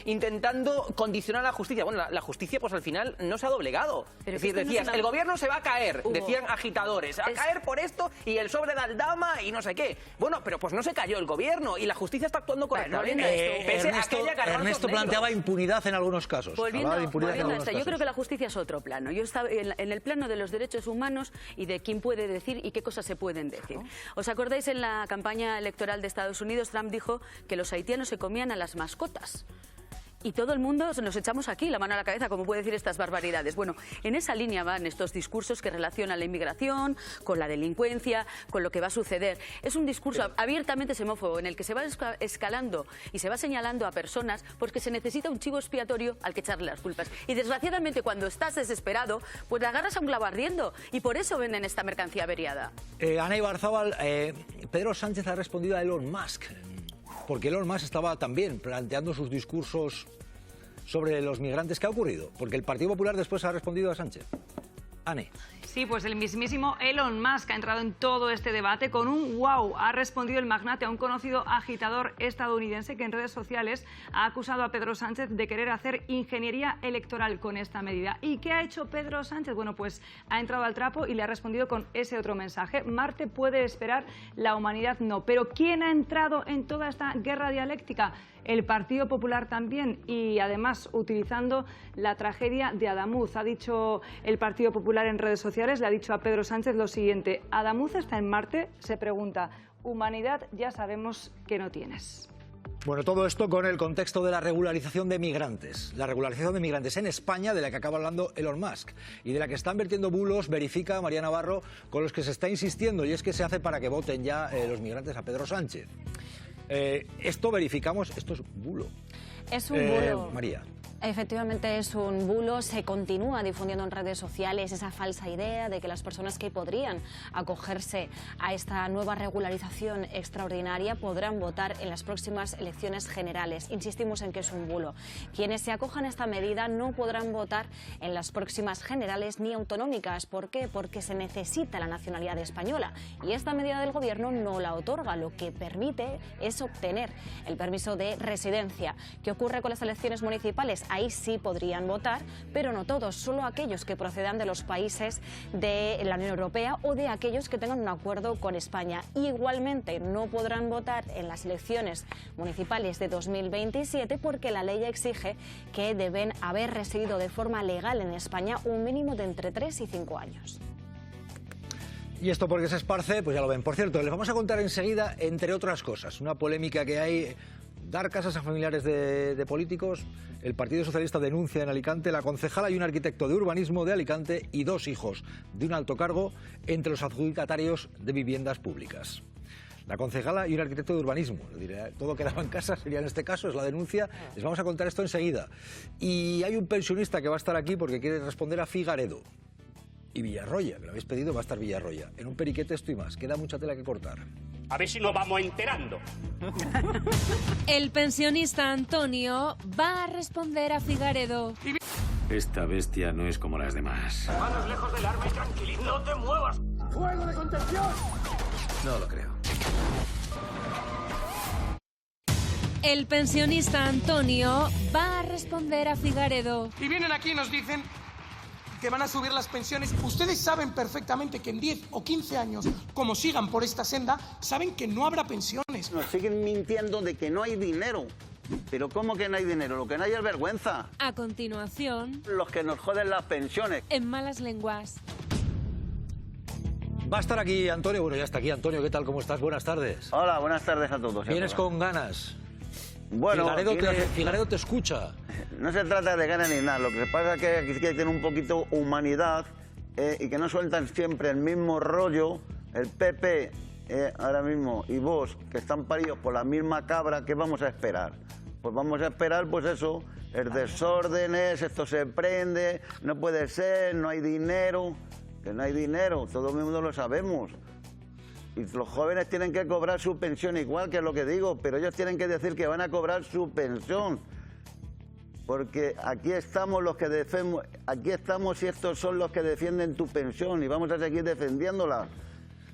intentando condicionar a la justicia. Bueno, la justicia pues al final no se ha doblegado. Pero es decir, decías, el gobierno se va a caer, decían agitadores, se va a caer por esto y el sobre de Aldama y no sé qué. Bueno, pero pues no se cayó el gobierno y la justicia está actuando correctamente. Ernesto planteaba impunidad en algunos casos. Volviendo a esto, yo creo que la justicia es otro plano. Yo estaba en el plano de los derechos humanos y de quién puede decir y qué cosas se pueden decir. ¿Os acordáis en la campaña electoral de Estados Unidos, Trump dijo que los haitianos se comían a las mascotas? Y todo el mundo nos echamos aquí la mano a la cabeza, como puede decir estas barbaridades. Bueno, en esa línea van estos discursos que relacionan la inmigración con la delincuencia, con lo que va a suceder. Es un discurso abiertamente xenófobo en el que se va escalando y se va señalando a personas porque se necesita un chivo expiatorio al que echarle las culpas. Y desgraciadamente cuando estás desesperado, pues le agarras a un clavo ardiendo y por eso venden esta mercancía averiada. Ana Ibarzábal, Pedro Sánchez ha respondido a Elon Musk. Porque Elon Musk estaba también planteando sus discursos sobre los migrantes. ¿Qué ha ocurrido? Porque el Partido Popular después ha respondido a Sánchez. Ane. Sí, pues el mismísimo Elon Musk ha entrado en todo este debate con un wow. Ha respondido el magnate a un conocido agitador estadounidense que en redes sociales ha acusado a Pedro Sánchez de querer hacer ingeniería electoral con esta medida. ¿Y qué ha hecho Pedro Sánchez? Bueno, pues ha entrado al trapo y le ha respondido con ese otro mensaje. Marte puede esperar, la humanidad no. Pero ¿quién ha entrado en toda esta guerra dialéctica? El Partido Popular también, y además utilizando la tragedia de Adamuz. Ha dicho el Partido Popular en redes sociales, le ha dicho a Pedro Sánchez lo siguiente: ¿Adamuz está en Marte? Se pregunta. Humanidad ya sabemos que no tienes. Bueno, todo esto con el contexto de la regularización de migrantes. La regularización de migrantes en España, de la que acaba hablando Elon Musk, y de la que están vertiendo bulos, verifica María Navarro, con los que se está insistiendo, y es que se hace para que voten ya los migrantes a Pedro Sánchez. Esto verificamos, esto es bulo. Es un bulo. María. Efectivamente es un bulo, se continúa difundiendo en redes sociales esa falsa idea de que las personas que podrían acogerse a esta nueva regularización extraordinaria podrán votar en las próximas elecciones generales. Insistimos en que es un bulo. Quienes se acojan a esta medida no podrán votar en las próximas generales ni autonómicas. ¿Por qué? Porque se necesita la nacionalidad española y esta medida del gobierno no la otorga. Lo que permite es obtener el permiso de residencia. ¿Qué ocurre con las elecciones municipales? Ahí sí podrían votar, pero no todos, solo aquellos que procedan de los países de la Unión Europea o de aquellos que tengan un acuerdo con España. Igualmente no podrán votar en las elecciones municipales de 2027 porque la ley exige que deben haber residido de forma legal en España un mínimo de entre 3 y 5 años. Y esto porque se esparce, pues ya lo ven. Por cierto, les vamos a contar enseguida, entre otras cosas, una polémica que hay. Dar casas a familiares de políticos. El Partido Socialista denuncia en Alicante. La concejala y un arquitecto de urbanismo de Alicante y 2 hijos de un alto cargo entre los adjudicatarios de viviendas públicas. La concejala y un arquitecto de urbanismo. Todo quedaba en casa, sería en este caso, es la denuncia. Les vamos a contar esto enseguida. Y hay un pensionista que va a estar aquí porque quiere responder a Figaredo. Y Villarroya, que lo habéis pedido, va a estar Villarroya. En un periquete esto y más. Queda mucha tela que cortar. A ver si nos vamos enterando. El pensionista Antonio va a responder a Figaredo. Esta bestia no es como las demás. Manos lejos del arma y tranquilidad. ¡No te muevas! ¡Fuego de contención! No lo creo. El pensionista Antonio va a responder a Figaredo. Y vienen aquí y nos dicen que van a subir las pensiones. Ustedes saben perfectamente que en 10 o 15 años, como sigan por esta senda, saben que no habrá pensiones. Nos siguen mintiendo de que no hay dinero. Pero ¿cómo que no hay dinero? Lo que no hay es vergüenza. A continuación, los que nos joden las pensiones. En malas lenguas. Va a estar aquí Antonio. Bueno, ya está aquí Antonio. ¿Qué tal? ¿Cómo estás? Buenas tardes. Hola, buenas tardes a todos. ¿Vienes con ganas? Bueno, Figaredo te escucha. No se trata de ganas ni nada. Lo que pasa es que aquí hay que tener un poquito humanidad y que no sueltan siempre el mismo rollo. El PP ahora mismo y vos, que están paridos por la misma cabra, ¿qué vamos a esperar? Pues vamos a esperar, pues eso, el desórdenes, esto se prende, no puede ser, no hay dinero, que no hay dinero, todo el mundo lo sabemos. Y los jóvenes tienen que cobrar su pensión igual, que es lo que digo, pero ellos tienen que decir que van a cobrar su pensión. Porque aquí estamos los que defendemos, aquí estamos y estos son los que defienden tu pensión y vamos a seguir defendiéndola.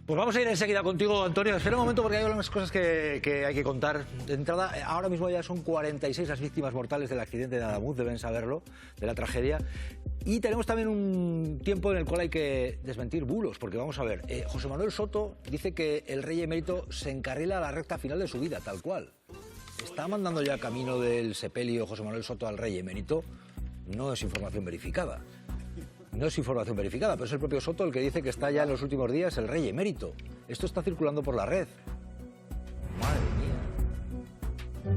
Pues vamos a ir enseguida contigo, Antonio. Espera un momento porque hay algunas cosas que hay que contar. De entrada, ahora mismo ya son 46 las víctimas mortales del accidente de Adamuz, deben saberlo, de la tragedia. Y tenemos también un tiempo en el cual hay que desmentir bulos, porque vamos a ver, José Manuel Soto dice que el rey emérito se encarrila a la recta final de su vida, tal cual. Está mandando ya camino del sepelio José Manuel Soto al rey emérito. No es información verificada. No es información verificada, pero es el propio Soto el que dice que está ya en los últimos días el rey emérito. Esto está circulando por la red. Madre mía.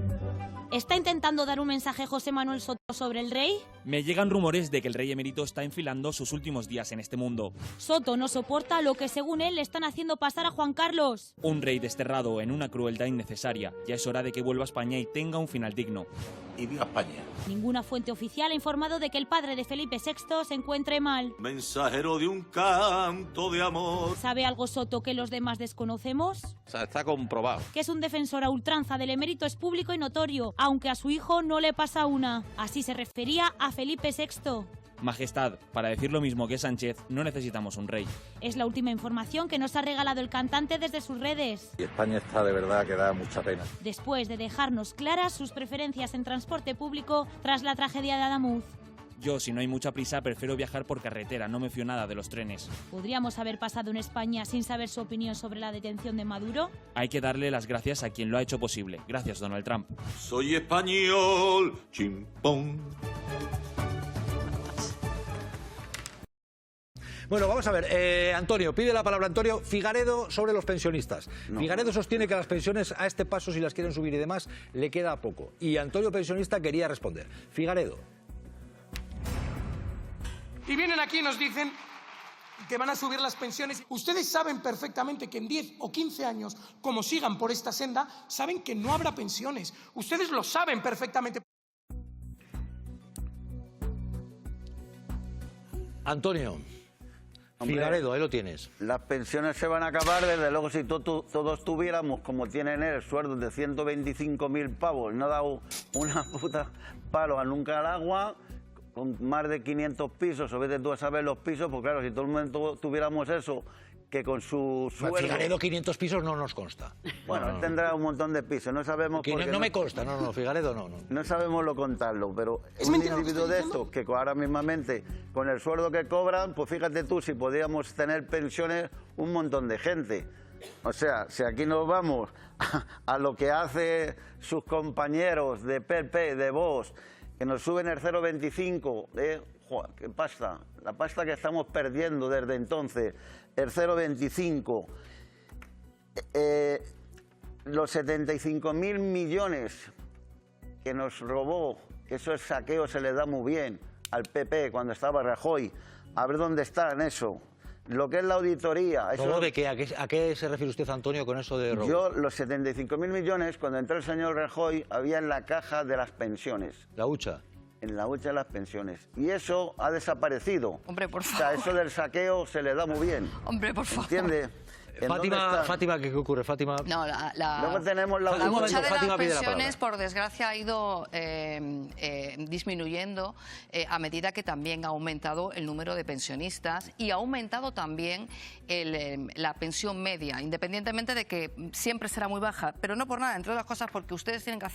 ¿Está intentando dar un mensaje José Manuel Soto sobre el rey? Me llegan rumores de que el rey emérito está enfilando sus últimos días en este mundo. Soto no soporta lo que según él le están haciendo pasar a Juan Carlos. Un rey desterrado en una crueldad innecesaria. Ya es hora de que vuelva a España y tenga un final digno. Y viva España. Ninguna fuente oficial ha informado de que el padre de Felipe VI se encuentre mal. Mensajero de un canto de amor. ¿Sabe algo Soto que los demás desconocemos? O sea, está comprobado. Que es un defensor a ultranza del emérito es público y notorio, aunque a su hijo no le pasa una. Así si se refería a Felipe VI. Majestad, para decir lo mismo que Sánchez, no necesitamos un rey. Es la última información que nos ha regalado el cantante desde sus redes. Y España está de verdad que da mucha pena. Después de dejarnos claras sus preferencias en transporte público tras la tragedia de Adamuz. Yo, si no hay mucha prisa, prefiero viajar por carretera, no me fío nada de los trenes. ¿Podríamos haber pasado en España sin saber su opinión sobre la detención de Maduro? Hay que darle las gracias a quien lo ha hecho posible. Gracias, Donald Trump. Soy español, chimpón. Bueno, vamos a ver, Antonio, pide la palabra Antonio. Figaredo sobre los pensionistas. No. Figaredo sostiene que las pensiones a este paso, si las quieren subir y demás, le queda poco. Y Antonio Pensionista quería responder. Figaredo. Y vienen aquí y nos dicen que van a subir las pensiones. Ustedes saben perfectamente que en 10 o 15 años, como sigan por esta senda, saben que no habrá pensiones. Ustedes lo saben perfectamente. Antonio. Hombre, Figaredo, ahí lo tienes. Las pensiones se van a acabar, desde luego, si todos tuviéramos, como tienen el sueldo de 125.000 pavos, no ha dado una puta palo a nunca al agua, con más de 500 pisos, o vete tú a saber los pisos, pues claro, si todo el mundo tuviéramos eso, que con su sueldo... Figaredo 500 pisos no nos consta. Bueno, él tendrá un montón de pisos, no sabemos... No me consta, Figaredo no. No sabemos lo contarlo, pero un individuo de estos, que ahora mismamente, con el sueldo que cobran, pues fíjate tú, si podíamos tener pensiones un montón de gente. O sea, si aquí nos vamos a lo que hace sus compañeros de PP, de Vox, que nos suben el 0,25, qué pasta, la pasta que estamos perdiendo desde entonces, el 0,25, los 75.000 millones que nos robó, que eso es saqueo, se le da muy bien al PP cuando estaba Rajoy, a ver dónde está en eso. Lo que es la auditoría... ¿Robo de qué? ¿A qué se refiere usted, Antonio, con eso de robo? Yo, los 75.000 millones, cuando entró el señor Rajoy, había en la caja de las pensiones. ¿La hucha? En la hucha de las pensiones. Y eso ha desaparecido. Hombre, por favor. O sea, eso del saqueo se le da muy bien. Hombre, por favor. ¿Entiende? Fátima, ¿qué ocurre, Fátima? No, luego tenemos la hucha de las pensiones, por desgracia, ha ido disminuyendo a medida que también ha aumentado el número de pensionistas y ha aumentado también la pensión media, independientemente de que siempre será muy baja, pero no por nada, entre otras cosas porque ustedes tienen que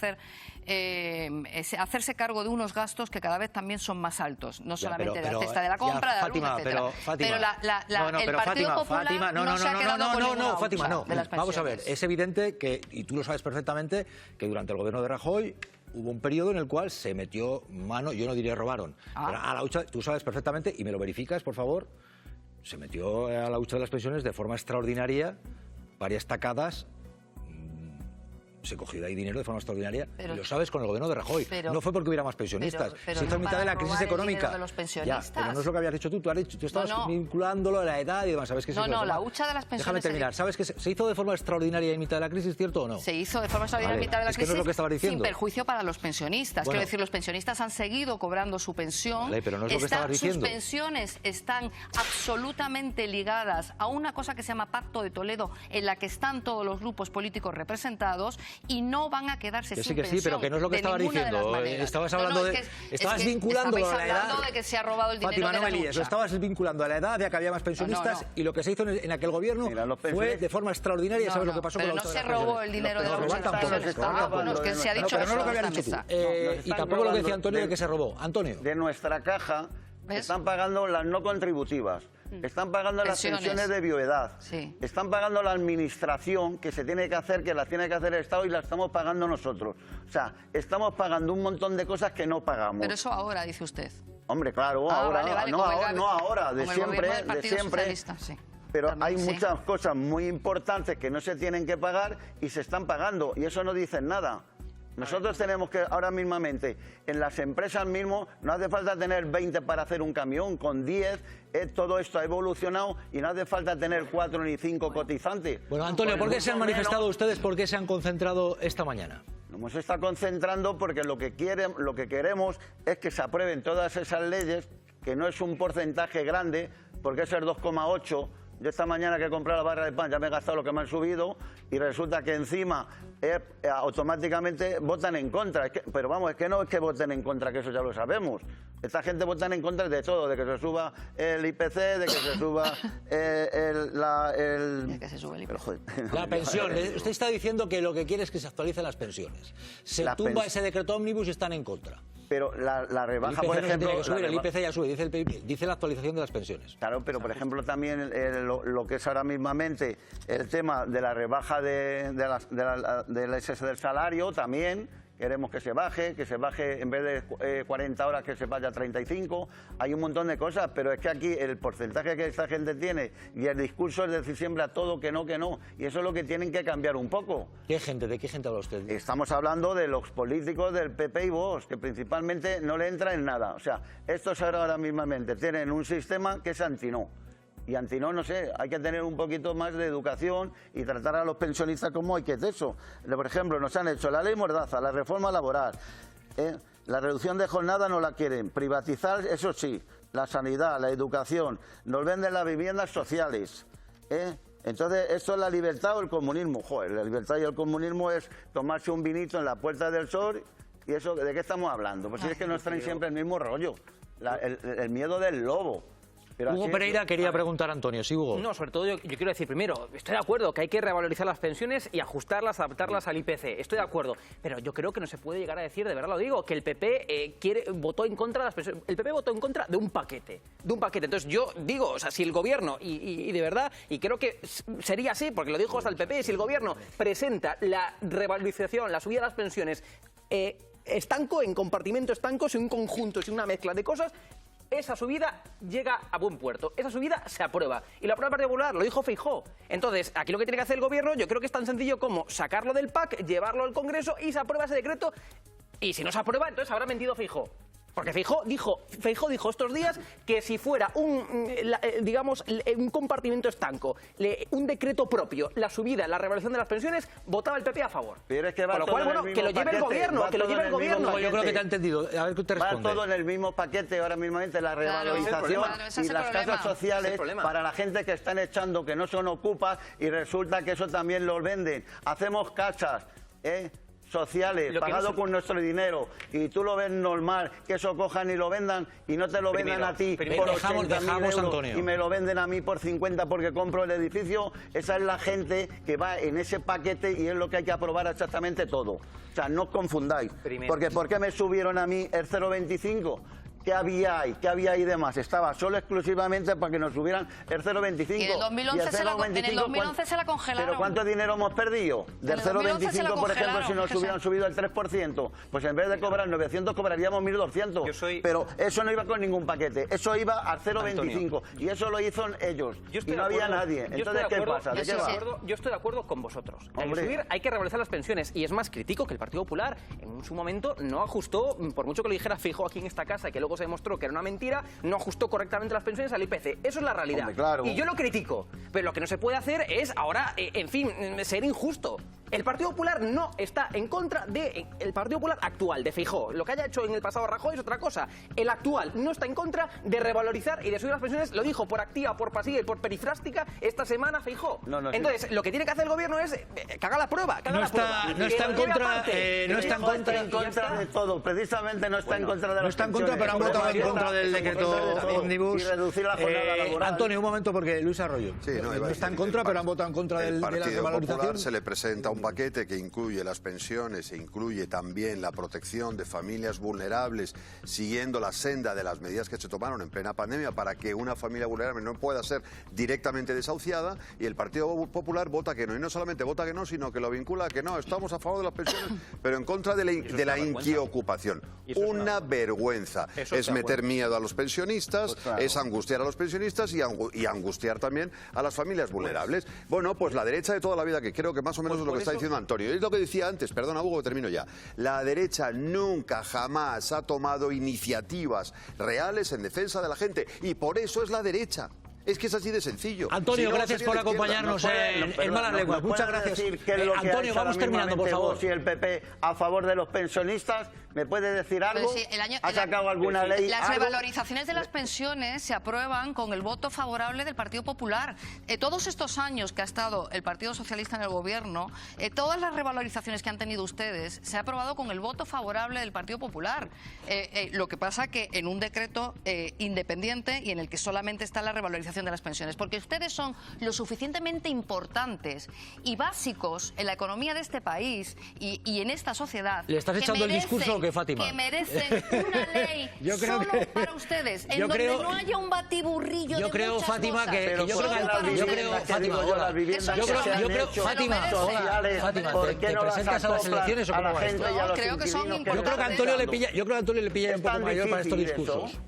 hacerse cargo de unos gastos que cada vez también son más altos, no solamente de la cesta de la compra, de la luz, etcétera. Pero el Partido Popular no se ha quedado no, Fátima, no. Vamos a ver, es evidente que, y tú lo sabes perfectamente, que durante el gobierno de Rajoy hubo un periodo en el cual se metió mano, yo no diría robaron, pero a la hucha, tú sabes perfectamente, y me lo verificas, por favor, se metió a la hucha de las pensiones de forma extraordinaria, varias tacadas. Se cogió de ahí dinero de forma extraordinaria, y lo sabes, con el gobierno de Rajoy. No fue porque hubiera más pensionistas, se hizo a mitad de la crisis económica. De los pensionistas. Ya, pero no es lo que habías dicho tú, tú estabas vinculándolo a la edad y demás, ¿sabes qué? La hucha de las pensiones... Déjame terminar, ¿sabes que se hizo de forma extraordinaria en mitad de la crisis, cierto o no? Se hizo de forma extraordinaria en mitad de la crisis, no es lo que estabas diciendo. Sin perjuicio para los pensionistas. Quiero decir, los pensionistas han seguido cobrando su pensión. Pero no es lo que estabas diciendo. Sus pensiones están absolutamente ligadas a una cosa que se llama Pacto de Toledo, en la que están todos los grupos políticos representados y no van a quedarse sin pensión. Sí, pero que no es lo que estabas diciendo. Estabas hablando estabas vinculándolo a la edad. Hablando de que se ha robado el dinero. Fátima, no me líes. Lo estabas vinculando a la edad de que había más pensionistas y lo que se hizo en aquel gobierno fue de forma extraordinaria. ¿Sabes lo que pasó con la no se robó el dinero de los pensionistas. Bueno, es que se ha dicho pero no lo que habías dicho tú. Y tampoco lo que decía Antonio de que se robó. Antonio. De nuestra caja están pagando las no contributivas. Están pagando las pensiones de viudedad, están pagando la administración que se tiene que hacer, que la tiene que hacer el Estado y la estamos pagando nosotros. O sea, estamos pagando un montón de cosas que no pagamos. Pero eso ahora, dice usted. Hombre, claro, ahora, vale, no ahora, de siempre. Pero hay muchas cosas muy importantes que no se tienen que pagar y se están pagando, y eso no dicen nada. Nosotros tenemos que, ahora mismamente, en las empresas mismo, no hace falta tener 20 para hacer un camión, con 10, todo esto ha evolucionado y no hace falta tener 4 ni 5 cotizantes. Bueno, Antonio, ¿por qué se han manifestado ustedes? ¿Por qué se han concentrado esta mañana? Nos está concentrando porque lo que queremos es que se aprueben todas esas leyes, que no es un porcentaje grande, porque es el 2,8, Yo esta mañana que he comprado la barra de pan ya me he gastado lo que me han subido y resulta que encima automáticamente votan en contra. Pero vamos, es que no es que voten en contra, que eso ya lo sabemos. Esta gente vota en contra de todo, de que se suba el IPC, de que se suba la pensión. Usted está diciendo que lo que quiere es que se actualicen las pensiones. Se tumba ese decreto ómnibus y están en contra. Pero la rebaja, por ejemplo... El IPC ya sube, dice la actualización de las pensiones. Claro, pero por ejemplo también lo que es ahora mismamente el tema de la rebaja del exceso del salario, también queremos que se baje en vez de 40 horas que se vaya a 35. Hay un montón de cosas, pero es que aquí el porcentaje que esta gente tiene y el discurso es decir siempre a todo que no, y eso es lo que tienen que cambiar un poco. ¿Qué gente? ¿De qué gente habla usted? Estamos hablando de los políticos del PP y Vox, que principalmente no le entra en nada. O sea, estos ahora mismamente tienen un sistema que es anti-no. Y anti-no, no sé, hay que tener un poquito más de educación y tratar a los pensionistas como hay que es eso. Por ejemplo, nos han hecho la ley Mordaza, la reforma laboral, la reducción de jornada no la quieren, privatizar, eso sí, la sanidad, la educación, nos venden las viviendas sociales, Entonces, ¿esto es la libertad o el comunismo? Joder, la libertad y el comunismo es tomarse un vinito en la Puerta del Sol y eso, ¿de qué estamos hablando? Pues es que nos traen siempre el mismo rollo, el miedo del lobo. Hugo Pereira quería preguntar a Antonio. Sí, Hugo. No, sobre todo yo quiero decir primero, estoy de acuerdo que hay que revalorizar las pensiones y ajustarlas, adaptarlas al IPC. Estoy de acuerdo, pero yo creo que no se puede llegar a decir, de verdad lo digo, que el PP votó en contra de las pensiones. El PP votó en contra de un paquete. Entonces yo digo, o sea, si el gobierno, y de verdad, y creo que sería así, porque lo dijo hasta el PP, si el gobierno presenta la revalorización, la subida de las pensiones estanco, en compartimento estanco, sin un conjunto, sin una mezcla de cosas, esa subida llega a buen puerto, esa subida se aprueba. Y lo aprueba el Partido Popular, lo dijo Feijóo. Entonces, aquí lo que tiene que hacer el gobierno, yo creo que es tan sencillo como sacarlo del PAC, llevarlo al Congreso y se aprueba ese decreto. Y si no se aprueba, entonces habrá mentido Feijóo. Porque Feijóo dijo estos días que si fuera un compartimento estanco, un decreto propio, la subida, la revalorización de las pensiones, votaba el PP a favor. Pero es que va con lo cual, bueno, que lo lleve el gobierno, que lo lleve el gobierno. Yo creo que te ha entendido. A ver qué te responde. Va todo en el mismo paquete ahora mismamente, la revalorización y las casas sociales para la gente que están echando, que no son ocupas, y resulta que eso también lo venden. Hacemos casas, sociales, pagado con nuestro dinero, y tú lo ves normal, que eso cojan y lo vendan, y no te lo vendan a ti por 80.000 euros, Antonio, y me lo venden a mí por 50 porque compro el edificio. Esa es la gente que va en ese paquete y es lo que hay que aprobar exactamente todo. O sea, no os confundáis. Porque ¿por qué me subieron a mí el 0,25? ¿Qué había ahí de más? Estaba solo exclusivamente para que nos subieran el 0,25. Y en el 2011 se la congelaron. ¿Pero cuánto dinero hemos perdido? Del 0,25, por ejemplo, si nos hubieran subido el 3%, pues en vez de cobrar 900, cobraríamos 1.200. Pero eso no iba con ningún paquete, eso iba al 0,25. Y eso lo hizo ellos. Y no había nadie. Entonces, ¿qué pasa? Yo estoy de acuerdo con vosotros. Hay que revalorizar las pensiones. Y es más, critico que el Partido Popular en su momento no ajustó, por mucho que lo dijera Feijóo aquí en esta casa, y que luego se demostró que era una mentira, no ajustó correctamente las pensiones al IPC. Eso es la realidad. Claro. Y yo lo critico. Pero lo que no se puede hacer es ahora, en fin, ser injusto. El Partido Popular no está en contra del Partido Popular actual, de Feijóo. Lo que haya hecho en el pasado Rajoy es otra cosa. El actual no está en contra de revalorizar y de subir las pensiones. Lo dijo por activa, por pasiva y por perifrástica esta semana Feijóo. Entonces, lo que tiene que hacer el gobierno es que haga la prueba. No está en contra de todo. Precisamente no está en contra de las pensiones. No está en contra, pero han votado en contra del decreto ómnibus. Y reducir la jornada laboral. Antonio, un momento, porque Luis Arroyo. Sí, no está en contra, pero han votado en contra de la revalorización. El Partido Popular se le presenta un paquete que incluye las pensiones e incluye también la protección de familias vulnerables, siguiendo la senda de las medidas que se tomaron en plena pandemia para que una familia vulnerable no pueda ser directamente desahuciada, y el Partido Popular vota que no. Y no solamente vota que no, sino que lo vincula a que no, estamos a favor de las pensiones, pero en contra de la inquiocupación. Una vergüenza. Es meter miedo a los pensionistas, es angustiar a los pensionistas y angustiar también a las familias vulnerables. Bueno, pues la derecha de toda la vida, que creo que más o menos es lo que está diciendo Antonio. Es lo que decía antes, perdona Hugo, termino ya. La derecha nunca, jamás ha tomado iniciativas reales en defensa de la gente, y por eso es la derecha. Es que es así de sencillo. Antonio, gracias por acompañarnos en Malas Lenguas. Muchas gracias. Antonio, vamos terminando, por favor. Si el PP a favor de los pensionistas, ¿Me puede decir algo? Sí, ¿Ha sacado alguna ley? Las revalorizaciones de las pensiones se aprueban con el voto favorable del Partido Popular. Todos estos años que ha estado el Partido Socialista en el gobierno, todas las revalorizaciones que han tenido ustedes se ha aprobado con el voto favorable del Partido Popular. Lo que pasa que en un decreto independiente y en el que solamente está la revalorización de las pensiones, porque ustedes son lo suficientemente importantes y básicos en la economía de este país y en esta sociedad. ¿Le estás echando el discurso o qué, Fátima? Que merecen una ley solo para ustedes, en donde no haya un batiburrillo de muchas Fátima, cosas. Yo creo, ¿te presentas a las elecciones o cómo va esto? Creo que son importantes. Yo creo que a Antonio le pilla un poco mayor para estos discursos.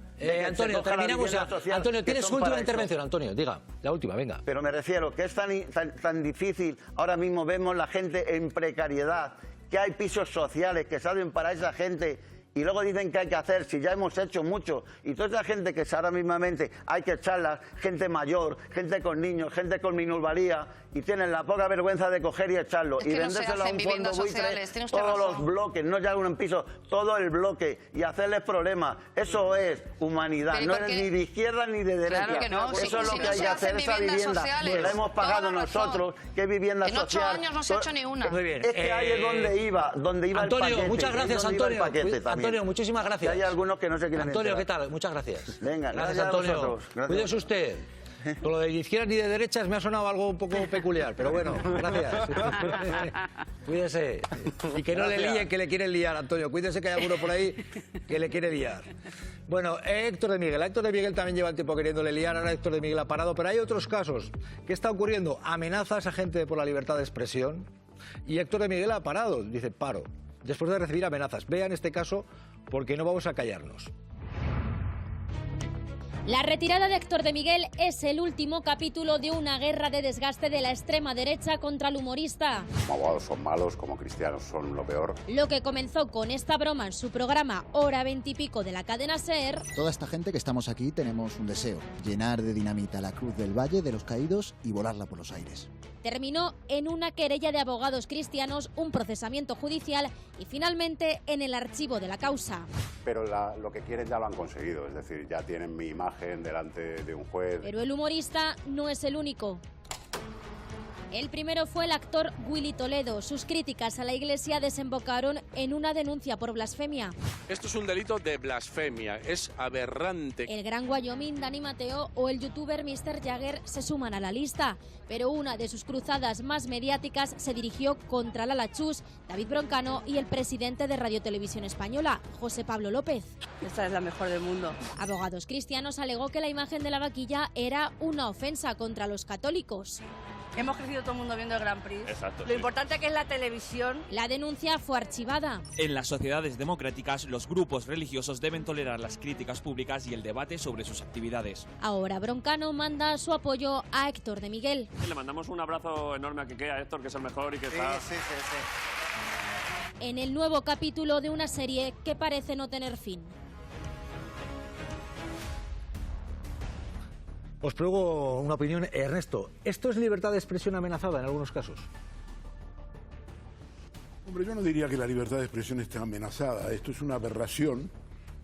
Antonio, terminamos ya. Antonio, tienes su última intervención, Antonio, diga, la última, venga. Pero me refiero que es tan difícil, ahora mismo vemos la gente en precariedad, que hay pisos sociales que salen para esa gente y luego dicen que hay que hacer, si ya hemos hecho mucho, y toda esa gente que ahora mismamente hay que echarla, gente mayor, gente con niños, gente con minusvalía, y tienen la poca vergüenza de coger y echarlo y vendérselo a un fondo buitre, todos los bloques, no ya un piso, todo el bloque, y hacerles problemas. Eso es humanidad, no es ni de izquierda ni de derecha. Claro que no. Eso es lo que hay que hacer, esa vivienda, que la hemos pagado nosotros, que es vivienda social. En 8 años no se ha hecho ni una. Muy bien. Es que ahí es donde iba el paquete. Antonio, muchas gracias, Antonio. Antonio, muchísimas gracias. Hay algunos que no se quieren Antonio, enterar. ¿qué tal? Muchas gracias. Venga, gracias, Antonio. Cuídese usted. Con lo de izquierdas ni de derechas me ha sonado algo un poco peculiar, pero bueno, gracias. Cuídese. Y que no le líen, que le quieren liar, Antonio. Cuídese que hay alguno por ahí que le quiere liar. Bueno, Héctor de Miguel. Héctor de Miguel también lleva el tiempo queriéndole liar, ahora Héctor de Miguel ha parado, pero hay otros casos. ¿Qué está ocurriendo? Amenazas a gente por la libertad de expresión y Héctor de Miguel ha parado, dice paro, después de recibir amenazas. Vean este caso porque no vamos a callarnos. La retirada de Héctor de Miguel es el último capítulo de una guerra de desgaste de la extrema derecha contra el humorista. Como abogados son malos, como cristianos son lo peor. Lo que comenzó con esta broma en su programa Hora 20 y pico de la cadena SER. Toda esta gente que estamos aquí tenemos un deseo: llenar de dinamita la Cruz del Valle de los Caídos y volarla por los aires. Terminó en una querella de abogados cristianos, un procesamiento judicial y finalmente en el archivo de la causa. Pero lo que quieren ya lo han conseguido, es decir, ya tienen mi imagen delante de un juez. Pero el humorista no es el único. El primero fue el actor Willy Toledo. Sus críticas a la Iglesia desembocaron en una denuncia por blasfemia. Esto es un delito de blasfemia, es aberrante. El Gran Wyoming, Dani Mateo o el youtuber Mr. Jagger se suman a la lista, pero una de sus cruzadas más mediáticas se dirigió contra Lala Chus, David Broncano y el presidente de Radio Televisión Española, José Pablo López. Esta es la mejor del mundo. Abogados cristianos alegó que la imagen de la vaquilla era una ofensa contra los católicos. Hemos crecido todo el mundo viendo el Grand Prix. Exacto, Lo importante que es la televisión. La denuncia fue archivada. En las sociedades democráticas, los grupos religiosos deben tolerar las críticas públicas y el debate sobre sus actividades. Ahora Broncano manda su apoyo a Héctor de Miguel. Le mandamos un abrazo enorme a Quique, a Héctor, que es el mejor y que está... Sí. En el nuevo capítulo de una serie que parece no tener fin. Os pruebo una opinión, Ernesto. ¿Esto es libertad de expresión amenazada en algunos casos? Hombre, yo no diría que la libertad de expresión esté amenazada. Esto es una aberración,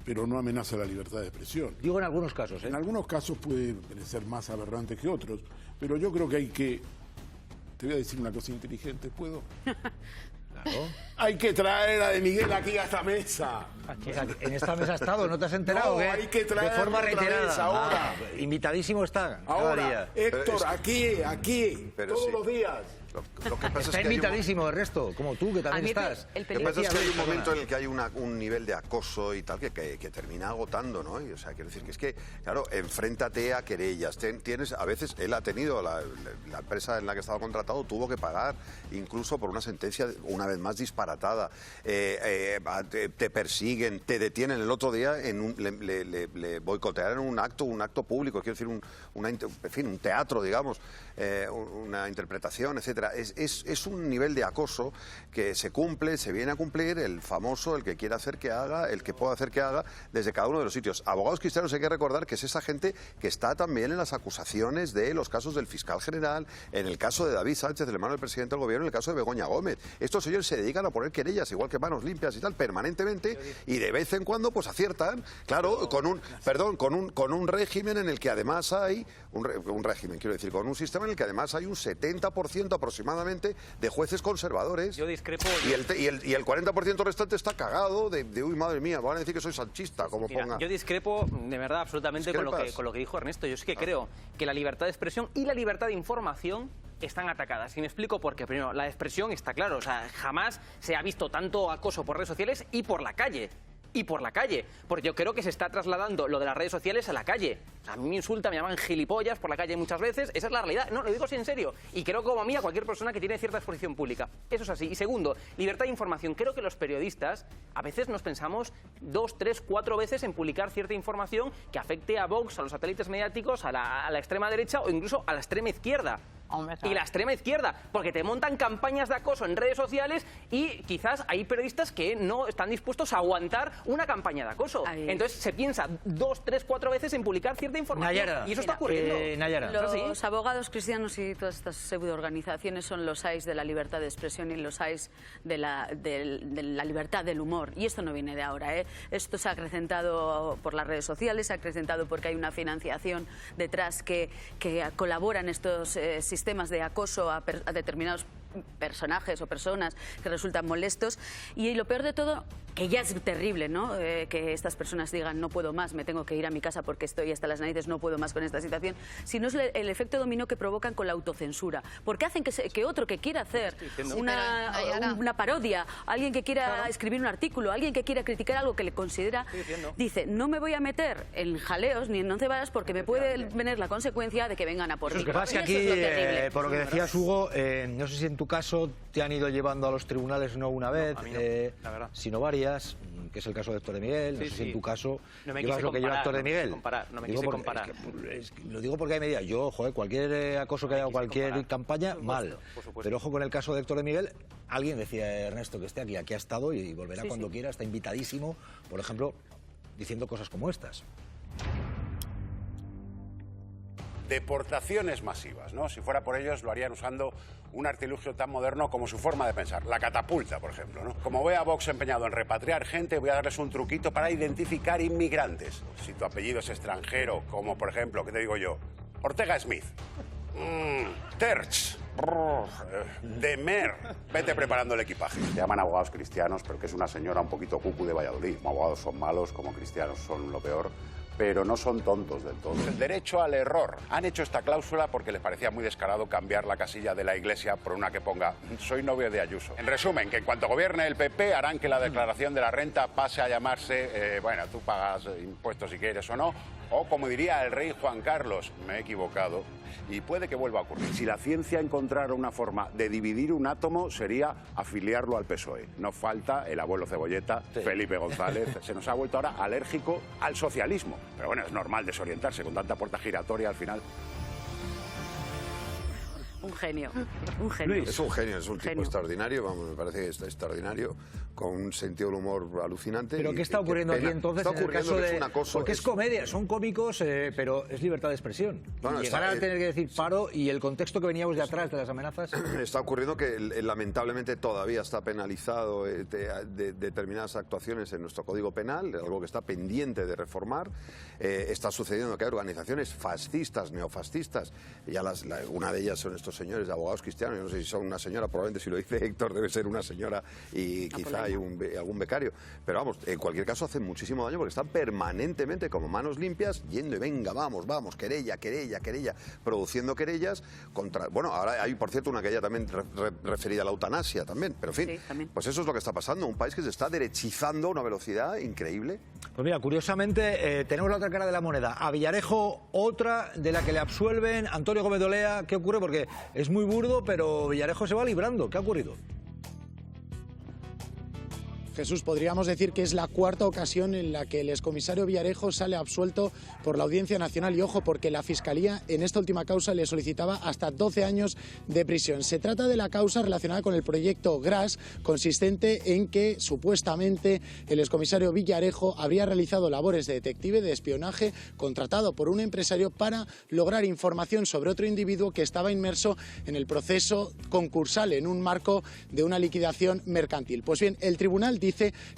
pero no amenaza la libertad de expresión. Digo en algunos casos, ¿eh? En algunos casos puede ser más aberrante que otros, pero yo creo que hay que... Te voy a decir una cosa inteligente, ¿puedo? Claro. Hay que traer a de Miguel aquí a esta mesa. En esta mesa ha estado, ¿no te has enterado? No, hay que traerlo de forma reiterada. Ahora. Invitadísimo está. Ahora, día. Héctor, aquí, todos los días. Lo que pasa está es que invitadísimo, Ernesto, como tú, que también estás. Lo que pasa es que hay un momento en el que hay un nivel de acoso y tal que termina agotando, ¿no? Y, o sea, quiero decir que es que, claro, enfréntate a querellas. Tienes, a veces, él ha tenido, la empresa en la que estaba contratado tuvo que pagar incluso por una sentencia, una vez más, disparatada. Te persiguen, te detienen. El otro día le boicotearon un acto público, quiero decir, un teatro, digamos, una interpretación, etcétera. etcétera. Es un nivel de acoso que se cumple, se viene a cumplir, el famoso, el que quiere hacer que haga, el que pueda hacer que haga, desde cada uno de los sitios. Abogados Cristianos, hay que recordar que es esa gente que está también en las acusaciones de los casos del fiscal general, en el caso de David Sánchez, el hermano del presidente del gobierno, en el caso de Begoña Gómez. Estos señores se dedican a poner querellas, igual que Manos Limpias y tal, permanentemente, y de vez en cuando pues aciertan, claro, con un régimen en el que además hay, un régimen, quiero decir, con un sistema en el que además hay un 70% aproximadamente de jueces conservadores. Yo discrepo. Y el 40% restante está cagado de uy, madre mía, van a decir que soy sanchista, como Mira, ponga. Yo discrepo, de verdad, absolutamente con lo que dijo Ernesto. Yo sí que creo que la libertad de expresión y la libertad de información están atacadas. Y me explico por qué. Primero, la expresión está claro, o sea, jamás se ha visto tanto acoso por redes sociales y por la calle. Porque yo creo que se está trasladando lo de las redes sociales a la calle. A mí me insultan, me llaman gilipollas por la calle muchas veces, esa es la realidad, no, lo digo así en serio. Y creo como a mí, a cualquier persona que tiene cierta exposición pública. Eso es así. Y segundo, libertad de información. Creo que los periodistas a veces nos pensamos 2, 3, 4 veces en publicar cierta información que afecte a Vox, a los satélites mediáticos, a la extrema derecha o incluso a la extrema izquierda. Y la extrema izquierda, porque te montan campañas de acoso en redes sociales y quizás hay periodistas que no están dispuestos a aguantar una campaña de acoso. Entonces se piensa 2, 3, 4 veces en publicar cierta información. Nayara, y eso está ocurriendo. Los abogados cristianos y todas estas pseudoorganizaciones son los AIS de la libertad de expresión y los AIS de la libertad del humor. Y esto no viene de ahora, ¿eh? Esto se ha acrecentado por las redes sociales, se ha acrecentado porque hay una financiación detrás que colabora en estos sistemas de acoso a determinados personajes o personas que resultan molestos. Y lo peor de todo, que ya es terrible, ¿no? Que estas personas digan no puedo más, me tengo que ir a mi casa porque estoy hasta las narices, no puedo más con esta situación, sino es el efecto dominó que provocan con la autocensura, porque hacen que otro que quiera hacer una parodia, alguien que quiera escribir un artículo, alguien que quiera criticar algo que le considera, dice no me voy a meter en jaleos ni en once varas porque me puede venir la consecuencia de que vengan a por mí. Lo que pasa es que aquí, por lo que decías Hugo, no sé si en tu caso te han ido llevando a los tribunales no una vez, sino varias, que es el caso de Héctor de Miguel. No sé si en tu caso llevas lo que lleva Héctor de Miguel. No me quise comparar. Lo digo porque hay medidas. Yo, cualquier acoso que haya o cualquier campaña, mal. Pero ojo con el caso de Héctor de Miguel. Alguien decía, Ernesto, que esté aquí ha estado y volverá cuando quiera, está invitadísimo, por ejemplo, diciendo cosas como estas. Deportaciones masivas, ¿no? Si fuera por ellos lo harían usando un artilugio tan moderno como su forma de pensar, la catapulta, por ejemplo, ¿no? Como ve a Vox empeñado en repatriar gente, voy a darles un truquito para identificar inmigrantes. Si tu apellido es extranjero, como por ejemplo, ¿qué te digo yo? Ortega Smith, Terch, Demer, vete preparando el equipaje. Se llaman abogados cristianos, pero que es una señora un poquito cucu de Valladolid. Como abogados son malos, como cristianos son lo peor, pero no son tontos del todo. El derecho al error. Han hecho esta cláusula porque les parecía muy descarado cambiar la casilla de la Iglesia por una que ponga soy novio de Ayuso. En resumen, que en cuanto gobierne el PP harán que la declaración de la renta pase a llamarse, bueno, tú pagas impuestos si quieres o no, o como diría el rey Juan Carlos, me he equivocado, y puede que vuelva a ocurrir. Si la ciencia encontrara una forma de dividir un átomo sería afiliarlo al PSOE. No falta el abuelo Cebolleta, Felipe González, se nos ha vuelto ahora alérgico al socialismo. Pero bueno, es normal desorientarse con tanta puerta giratoria al final. Un genio, un genio. Es un genio, es un tipo extraordinario, vamos, me parece que está extraordinario, con un sentido del humor alucinante. ¿Pero qué está ocurriendo aquí entonces en el caso de...? Porque es comedia, son cómicos, pero es libertad de expresión. Bueno, llegar a tener que decir paro y el contexto que veníamos de atrás de las amenazas... Está ocurriendo que lamentablemente todavía está penalizado determinadas actuaciones en nuestro Código Penal, algo que está pendiente de reformar. Está sucediendo que hay organizaciones fascistas, neofascistas, ya una de ellas son estos señores de abogados cristianos, yo no sé si son una señora, probablemente si lo dice Héctor debe ser una señora y quizá hay algún becario, pero vamos, en cualquier caso hacen muchísimo daño porque están permanentemente como manos limpias yendo y venga, vamos, querella, produciendo querellas contra, bueno, ahora hay por cierto una querella también referida a la eutanasia también, pero en fin, pues eso es lo que está pasando, un país que se está derechizando a una velocidad increíble. Pues mira, curiosamente tenemos la otra cara de la moneda, a Villarejo otra de la que le absuelven Antonio Gómez de Olea. ¿Qué ocurre? Porque es muy burdo, pero Villarejo se va librando. ¿Qué ha ocurrido? Jesús, podríamos decir que es la cuarta ocasión en la que el excomisario Villarejo sale absuelto por la Audiencia Nacional, y ojo, porque la Fiscalía en esta última causa le solicitaba hasta 12 años de prisión. Se trata de la causa relacionada con el proyecto GRAS, consistente en que supuestamente el excomisario Villarejo habría realizado labores de detective de espionaje contratado por un empresario para lograr información sobre otro individuo que estaba inmerso en el proceso concursal en un marco de una liquidación mercantil. Pues bien, el tribunal dice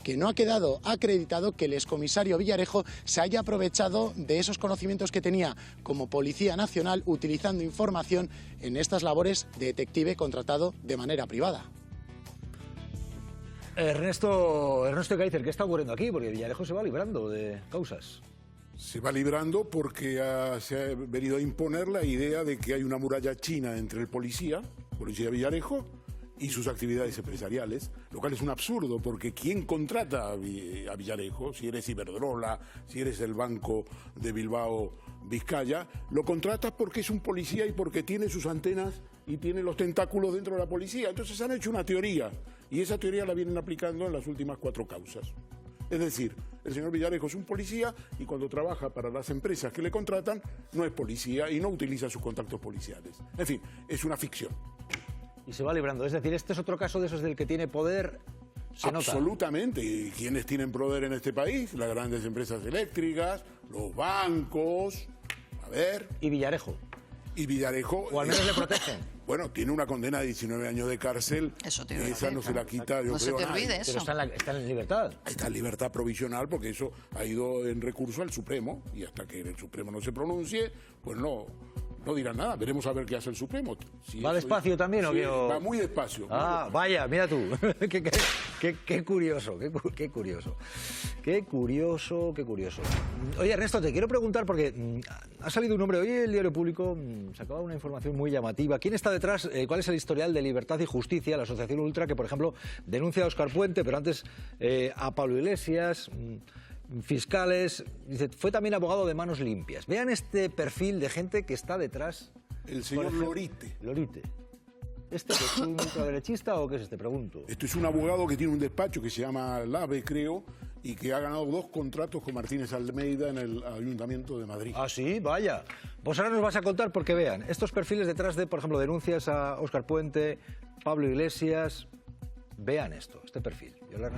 que no ha quedado acreditado que el excomisario Villarejo se haya aprovechado de esos conocimientos que tenía como Policía Nacional utilizando información en estas labores de detective contratado de manera privada. Ernesto Kaiser, ¿qué está ocurriendo aquí? Porque Villarejo se va librando de causas. Se va librando porque se ha venido a imponer la idea de que hay una muralla china entre el policía Villarejo, y sus actividades empresariales, lo cual es un absurdo, porque ¿quién contrata a Villarejo? Si eres Iberdrola, si eres el Banco de Bilbao, Vizcaya, lo contratas porque es un policía y porque tiene sus antenas y tiene los tentáculos dentro de la policía. Entonces han hecho una teoría, y esa teoría la vienen aplicando en las últimas 4 causas. Es decir, el señor Villarejo es un policía y cuando trabaja para las empresas que le contratan no es policía y no utiliza sus contactos policiales. En fin, es una ficción. Y se va librando. Es decir, este es otro caso de esos del que tiene poder. Se nota. Absolutamente. ¿Y quiénes tienen poder en este país? Las grandes empresas eléctricas, los bancos. A ver. Y Villarejo. O al menos le protegen. Bueno, tiene una condena de 19 años de cárcel. Eso tiene esa no se la quita, yo no creo, se te olvide nadie. eso. Pero está en libertad. Está en libertad provisional porque eso ha ido en recurso al Supremo y hasta que el Supremo no se pronuncie, pues no dirán nada. Veremos a ver qué hace el Supremo. Si ¿Va despacio también o qué? Va muy despacio. Vaya, mira tú. qué curioso, qué curioso. Oye, Ernesto, te quiero preguntar porque ha salido un nombre hoy en el Diario Público, sacaba una información muy llamativa. ¿Quién está detrás? ¿Cuál es el historial de Libertad y Justicia, la asociación Ultra, que por ejemplo denuncia a Óscar Puente, pero antes a Pablo Iglesias, fiscales? Dice, fue también abogado de Manos Limpias. Vean este perfil de gente que está detrás. El señor Lorite. ¿Este que es un ultraderechista o qué es este? Pregunto. Esto es un abogado que tiene un despacho que se llama LAVE, creo, y que ha ganado 2 contratos con Martínez Almeida en el Ayuntamiento de Madrid. Ah, sí, vaya. Pues ahora nos vas a contar porque vean, estos perfiles detrás de, por ejemplo, denuncias a Óscar Puente, Pablo Iglesias. Vean este perfil. Yo la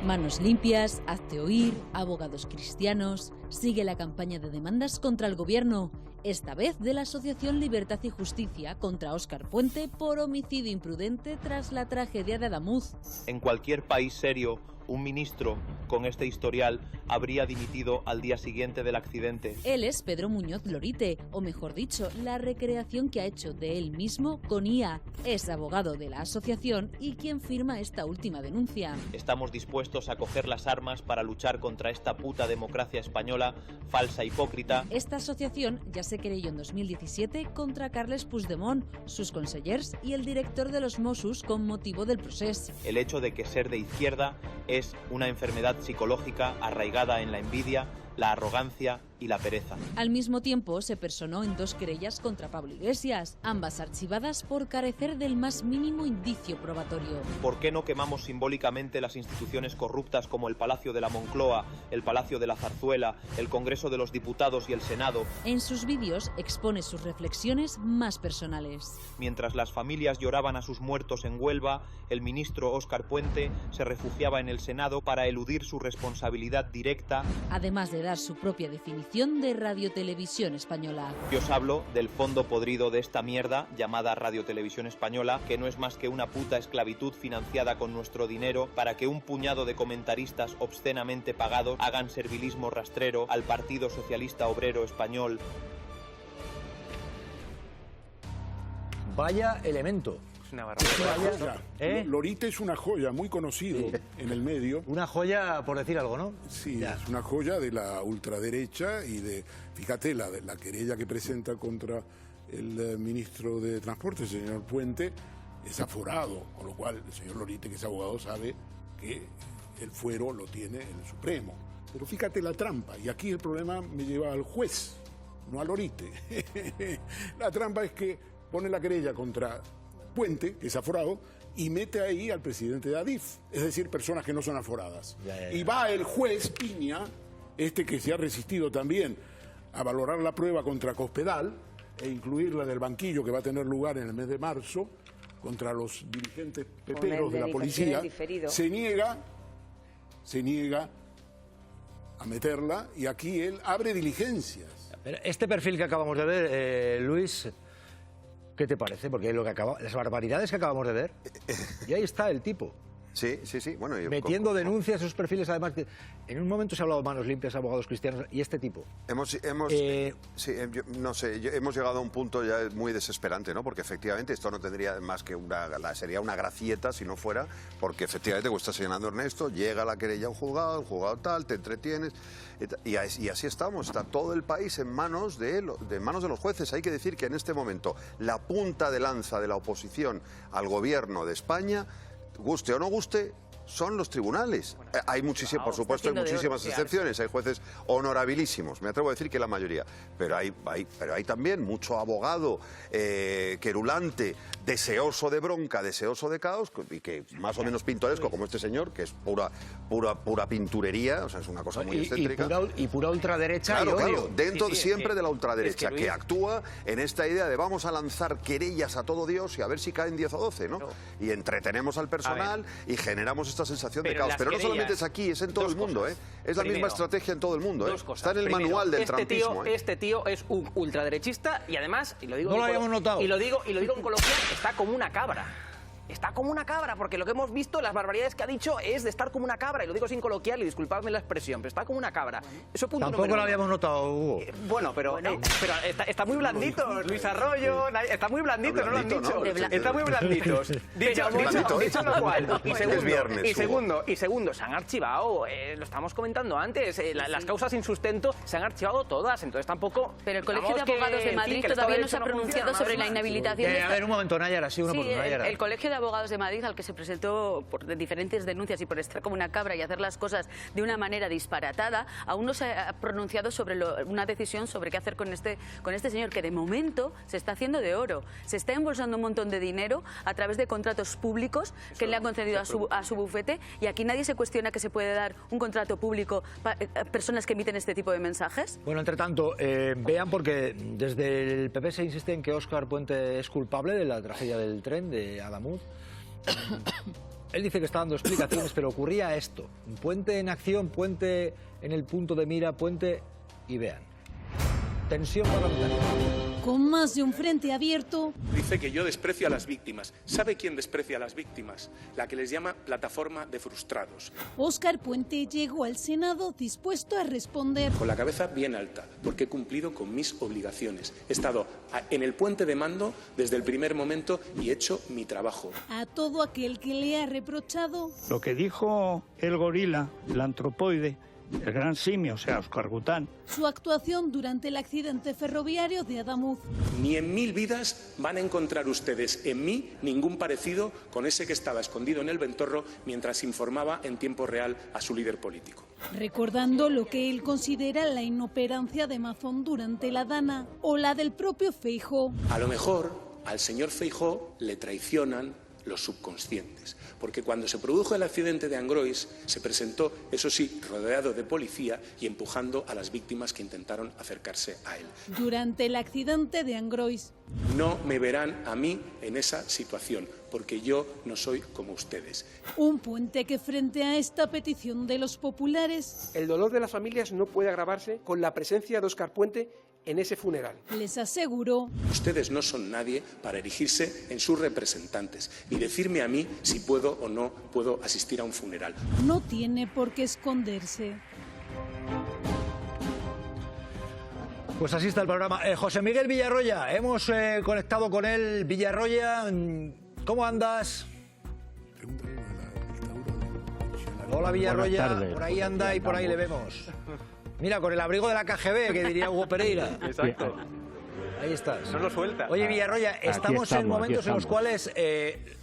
Manos Limpias, Hazte Oír, Abogados Cristianos. Sigue la campaña de demandas contra el gobierno, esta vez de la Asociación Libertad y Justicia contra Óscar Puente por homicidio imprudente tras la tragedia de Adamuz. En cualquier país serio, un ministro con este historial habría dimitido al día siguiente del accidente. Él es Pedro Muñoz Lorite, o mejor dicho, la recreación que ha hecho de él mismo con IA. Es abogado de la asociación y quien firma esta última denuncia. Estamos dispuestos a coger las armas para luchar contra esta puta democracia española, falsa, hipócrita. Esta asociación ya se querelló en 2017 contra Carles Puigdemont, sus consellers y el director de los Mossos con motivo del proceso. El hecho de que ser de izquierda es una enfermedad psicológica arraigada en la envidia, la arrogancia y la pereza. Al mismo tiempo, se personó en 2 querellas contra Pablo Iglesias, ambas archivadas por carecer del más mínimo indicio probatorio. ¿Por qué no quemamos simbólicamente las instituciones corruptas como el Palacio de la Moncloa, el Palacio de la Zarzuela, el Congreso de los Diputados y el Senado? En sus vídeos expone sus reflexiones más personales. Mientras las familias lloraban a sus muertos en Huelva, el ministro Óscar Puente se refugiaba en el Senado para eludir su responsabilidad directa. Además de dar su propia definición de Radiotelevisión Española. Yo os hablo del fondo podrido de esta mierda llamada Radiotelevisión Española, que no es más que una puta esclavitud financiada con nuestro dinero para que un puñado de comentaristas obscenamente pagados hagan servilismo rastrero al Partido Socialista Obrero Español. Vaya elemento. Una barbaridad. Lorite es una joya muy conocido en el medio. Una joya, por decir algo, ¿no? Sí, es una joya de la ultraderecha y fíjate, la querella que presenta contra el ministro de Transporte, el señor Puente, es aforado, con lo cual el señor Lorite, que es abogado, sabe que el fuero lo tiene el Supremo. Pero fíjate la trampa, y aquí el problema me lleva al juez, no a Lorite. La trampa es que pone la querella contra Puente, que es aforado, y mete ahí al presidente de Adif, es decir, personas que no son aforadas. Y va el juez Piña, que se ha resistido también a valorar la prueba contra Cospedal e incluirla en el banquillo que va a tener lugar en el mes de marzo contra los dirigentes peperos de la policía, se niega a meterla, y aquí él abre diligencias. Este perfil que acabamos de ver, Luis, ¿qué te parece? Porque las barbaridades que acabamos de ver, y ahí está el tipo. Sí. Bueno, metiendo denuncias, esos perfiles, además, en un momento se ha hablado de manos limpias, abogados cristianos, y este tipo. Hemos llegado a un punto ya muy desesperante, ¿no? Porque efectivamente esto no tendría más que sería una gracieta si no fuera, porque efectivamente, como está señalando Ernesto, llega la querella a un juzgado tal, te entretienes, y así estamos. Está todo el país en manos de los jueces. Hay que decir que en este momento la punta de lanza de la oposición al gobierno de España, guste o no guste, son los tribunales. Hay muchísimas, por supuesto, hay muchísimas excepciones, hay jueces honorabilísimos, me atrevo a decir que la mayoría, pero hay también mucho abogado querulante, deseoso de bronca, deseoso de caos, y que más o menos pintoresco, como este señor, que es pura pinturería, o sea, es una cosa muy excéntrica. Y pura ultraderecha. Claro, dentro siempre de la ultraderecha, que actúa en esta idea de vamos a lanzar querellas a todo Dios y a ver si caen 10 o 12, ¿no? Y entretenemos al personal y generamos esta sensación de caos. Pero no solamente es aquí, es en todo el mundo, ¿eh? Es la misma estrategia en todo el mundo, ¿eh? Está en el manual del trampismo. Este tío es un ultraderechista y además, y lo digo, no lo habíamos notado. Y lo digo en coloquial, está como una cabra. Está como una cabra, porque lo que hemos visto, las barbaridades que ha dicho, es de estar como una cabra, y lo digo sin coloquial, y disculpadme la expresión, pero está como una cabra. Eso punto Tampoco lo habíamos notado, Hugo. Pero está muy blandito, Luis Arroyo, está muy blandito, no lo han dicho. Está muy blanditos. Dicho lo cual. Y segundo, se han archivado, lo estamos comentando antes, las causas sin sustento se han archivado todas, entonces tampoco... Pero el Colegio de Abogados de Madrid todavía no se ha pronunciado sobre la inhabilitación. A ver, un momento, Nayara, sí, uno por Nayara. El Colegio de Abogados de Madrid, al que se presentó por diferentes denuncias y por estar como una cabra y hacer las cosas de una manera disparatada, aún no se ha pronunciado sobre una decisión sobre qué hacer con este señor, que de momento se está haciendo de oro. Se está embolsando un montón de dinero a través de contratos públicos que le han concedido a su bufete, y aquí nadie se cuestiona que se puede dar un contrato público a personas que emiten este tipo de mensajes. Bueno, entre tanto, vean, porque desde el PP se insiste en que Óscar Puente es culpable de la tragedia del tren de Adamuz. Él dice que está dando explicaciones, pero ocurría esto: Puente en acción, Puente en el punto de mira, Puente, y vean. Tensión parlamentaria. Con más de un frente abierto. Dice que yo desprecio a las víctimas. ¿Sabe quién desprecia a las víctimas? La que les llama plataforma de frustrados. Óscar Puente llegó al Senado dispuesto a responder. Con la cabeza bien alta, porque he cumplido con mis obligaciones. He estado en el puente de mando desde el primer momento y he hecho mi trabajo. A todo aquel que le ha reprochado. Lo que dijo el gorila, el antropoide, el gran simio, o sea, Óscar Gután. Su actuación durante el accidente ferroviario de Adamuz. Ni en 1000 vidas van a encontrar ustedes en mí ningún parecido con ese que estaba escondido en el ventorro mientras informaba en tiempo real a su líder político. Recordando lo que él considera la inoperancia de Mazón durante la Dana o la del propio Feijóo. A lo mejor al señor Feijóo le traicionan los subconscientes, porque cuando se produjo el accidente de Angrois se presentó, eso sí, rodeado de policía y empujando a las víctimas que intentaron acercarse a él. Durante el accidente de Angrois. No me verán a mí en esa situación, porque yo no soy como ustedes. Un Puente que, frente a esta petición de los populares... El dolor de las familias no puede agravarse con la presencia de Óscar Puente en ese funeral. Les aseguró. Ustedes no son nadie para erigirse en sus representantes y decirme a mí si puedo o no puedo asistir a un funeral. No tiene por qué esconderse. Pues así está el programa. José Miguel Villarroya, hemos conectado con él. Villarroya, ¿cómo andas? Hola Villarroya, por ahí anda y por ahí le vemos. Mira, con el abrigo de la KGB, que diría Hugo Pereira. Exacto. Ahí estás. No lo suelta. Oye, Villarroya, estamos en momentos en los cuales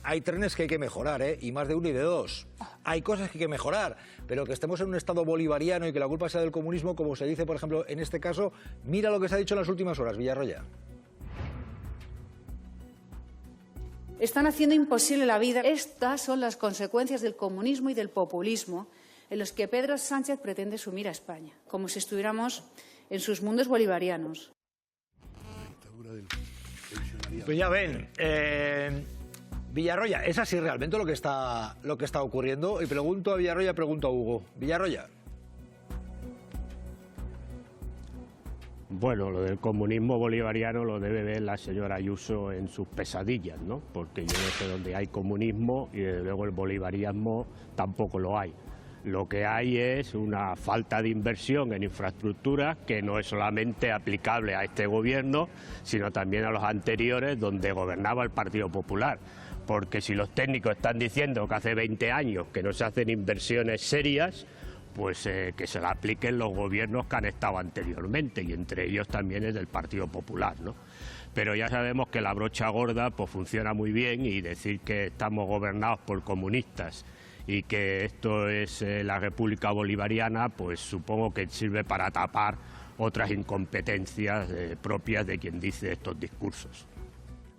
hay trenes que hay que mejorar, y más de uno y de dos. Hay cosas que hay que mejorar, pero que estemos en un estado bolivariano y que la culpa sea del comunismo, como se dice, por ejemplo, en este caso, mira lo que se ha dicho en las últimas horas, Villarroya. Están haciendo imposible la vida. Estas son las consecuencias del comunismo y del populismo en los que Pedro Sánchez pretende sumir a España, como si estuviéramos en sus mundos bolivarianos. Pues ya ven, Villarroya, ¿es así realmente lo que está ocurriendo? Y pregunto a Villarroya, pregunto a Hugo. Villarroya. Bueno, lo del comunismo bolivariano lo debe ver la señora Ayuso en sus pesadillas, ¿no? Porque yo no sé dónde hay comunismo y desde luego el bolivarianismo tampoco lo hay. Lo que hay es una falta de inversión en infraestructura que no es solamente aplicable a este gobierno, sino también a los anteriores donde gobernaba el Partido Popular. Porque si los técnicos están diciendo que hace 20 años que no se hacen inversiones serias, pues que se la apliquen los gobiernos que han estado anteriormente, y entre ellos también es del Partido Popular, ¿no? Pero ya sabemos que la brocha gorda pues funciona muy bien, y decir que estamos gobernados por comunistas y que esto es la República Bolivariana, pues supongo que sirve para tapar otras incompetencias propias de quien dice estos discursos.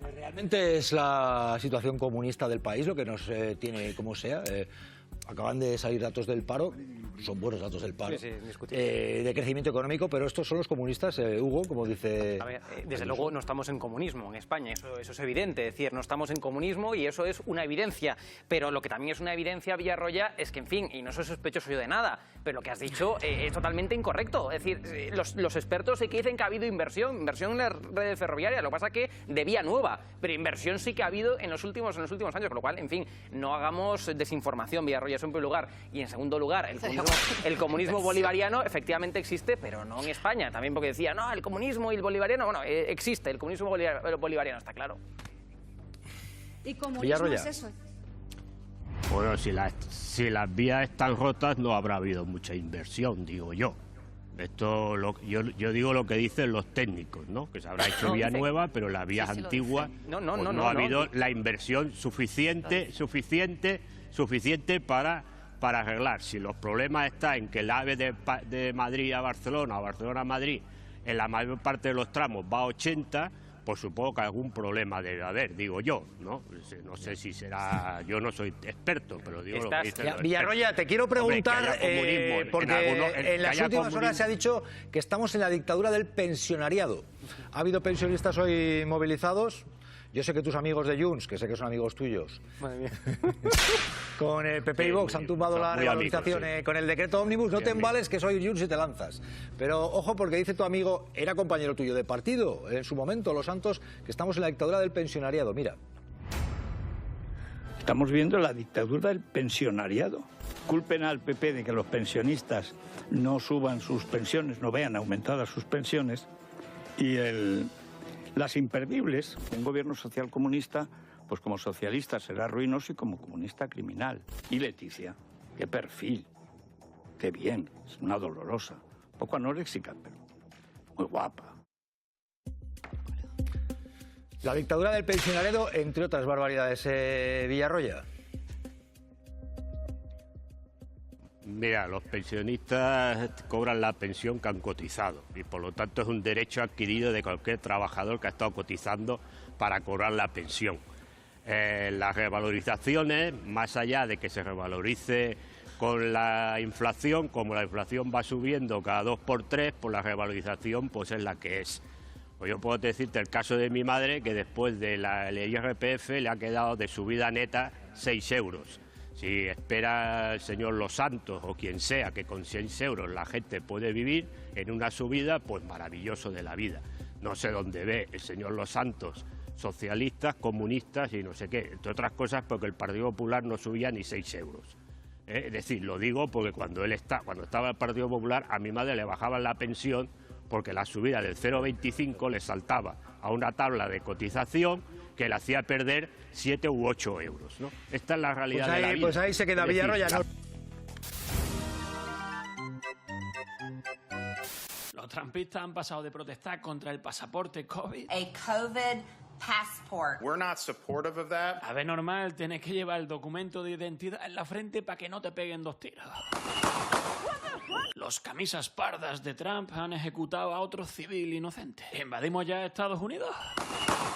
¿Realmente es la situación comunista del país lo que nos tiene como sea? Acaban de salir datos del paro, son buenos datos del paro, de crecimiento económico, pero estos son los comunistas, Hugo, como dice... A ver, desde luego no estamos en comunismo en España, eso es evidente, es decir, no estamos en comunismo y eso es una evidencia, pero lo que también es una evidencia, Villarroya, es que, en fin, y no soy sospechoso yo de nada, pero lo que has dicho es totalmente incorrecto, es decir, los expertos sí que dicen que ha habido inversión en la red ferroviaria, lo que pasa es que de vía nueva, pero inversión sí que ha habido en los últimos años, con lo cual, en fin, no hagamos desinformación, Villarroya. Eso en primer lugar. Y en segundo lugar, el comunismo bolivariano efectivamente existe, pero no en España. También porque decía, no, el comunismo y el bolivariano, bueno, existe, el comunismo bolivariano, está claro. ¿Y comunismo es eso? Bueno, si las vías están rotas no habrá habido mucha inversión, digo yo. Yo digo lo que dicen los técnicos, ¿no? Que se habrá hecho vía nueva, pero las vías antiguas no ha habido la inversión suficiente para arreglar. Si los problemas están en que el AVE de Madrid a Barcelona o Barcelona a Madrid, en la mayor parte de los tramos va a 80, pues supongo que algún problema debe haber, digo yo, ¿no? No sé si será... Yo no soy experto, pero digo lo que dicen los Villarroya, te quiero preguntar, porque en las últimas horas se ha dicho que estamos en la dictadura del pensionariado. ¿Ha habido pensionistas hoy movilizados? Yo sé que tus amigos de Junts, que sé que son amigos tuyos, con el PP y Vox han tumbado la revalorización con el decreto ómnibus. No te embales que soy Junts y te lanzas. Pero ojo, porque dice tu amigo, era compañero tuyo de partido en su momento, Los Santos, que estamos en la dictadura del pensionariado. Mira. Estamos viendo la dictadura del pensionariado. Culpen al PP de que los pensionistas no suban sus pensiones, no vean aumentadas sus pensiones, y las imperdibles, un gobierno social comunista, pues como socialista será ruinoso y como comunista criminal. Y Leticia, qué perfil, qué bien, es una dolorosa, poco anoréxica, pero muy guapa. La dictadura del pensionariado, entre otras barbaridades, Villarroya. Mira, los pensionistas cobran la pensión que han cotizado y por lo tanto es un derecho adquirido de cualquier trabajador que ha estado cotizando para cobrar la pensión. Las revalorizaciones, más allá de que se revalorice con la inflación, como la inflación va subiendo cada 2 por 3, pues la revalorización pues es la que es. Pues yo puedo decirte el caso de mi madre, que después del IRPF le ha quedado de subida neta 6 euros. Si espera el señor Los Santos o quien sea que con 6 euros la gente puede vivir en una subida, pues maravilloso de la vida. No sé dónde ve el señor Los Santos socialistas, comunistas y no sé qué, entre otras cosas porque el Partido Popular no subía ni 6 euros. Es decir, lo digo porque cuando estaba el Partido Popular a mi madre le bajaban la pensión porque la subida del 0,25 le saltaba a una tabla de cotización que le hacía perder 7 u 8 euros, ¿no? Esta es la realidad de la vida. Pues ahí se queda Villarroya. Los trampistas han pasado de protestar contra el pasaporte COVID. A COVID passport. We're not supportive of that. A ver, normal, tienes que llevar el documento de identidad en la frente para que no te peguen 2 tiros. Los camisas pardas de Trump han ejecutado a otro civil inocente. ¿Invadimos ya Estados Unidos?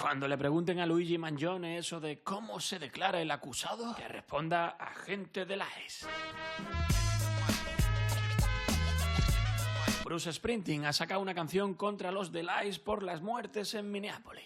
Cuando le pregunten a Luigi Mangione eso de cómo se declara el acusado, que responda agente del ICE. Bruce Springsteen ha sacado una canción contra los del ICE por las muertes en Minneapolis.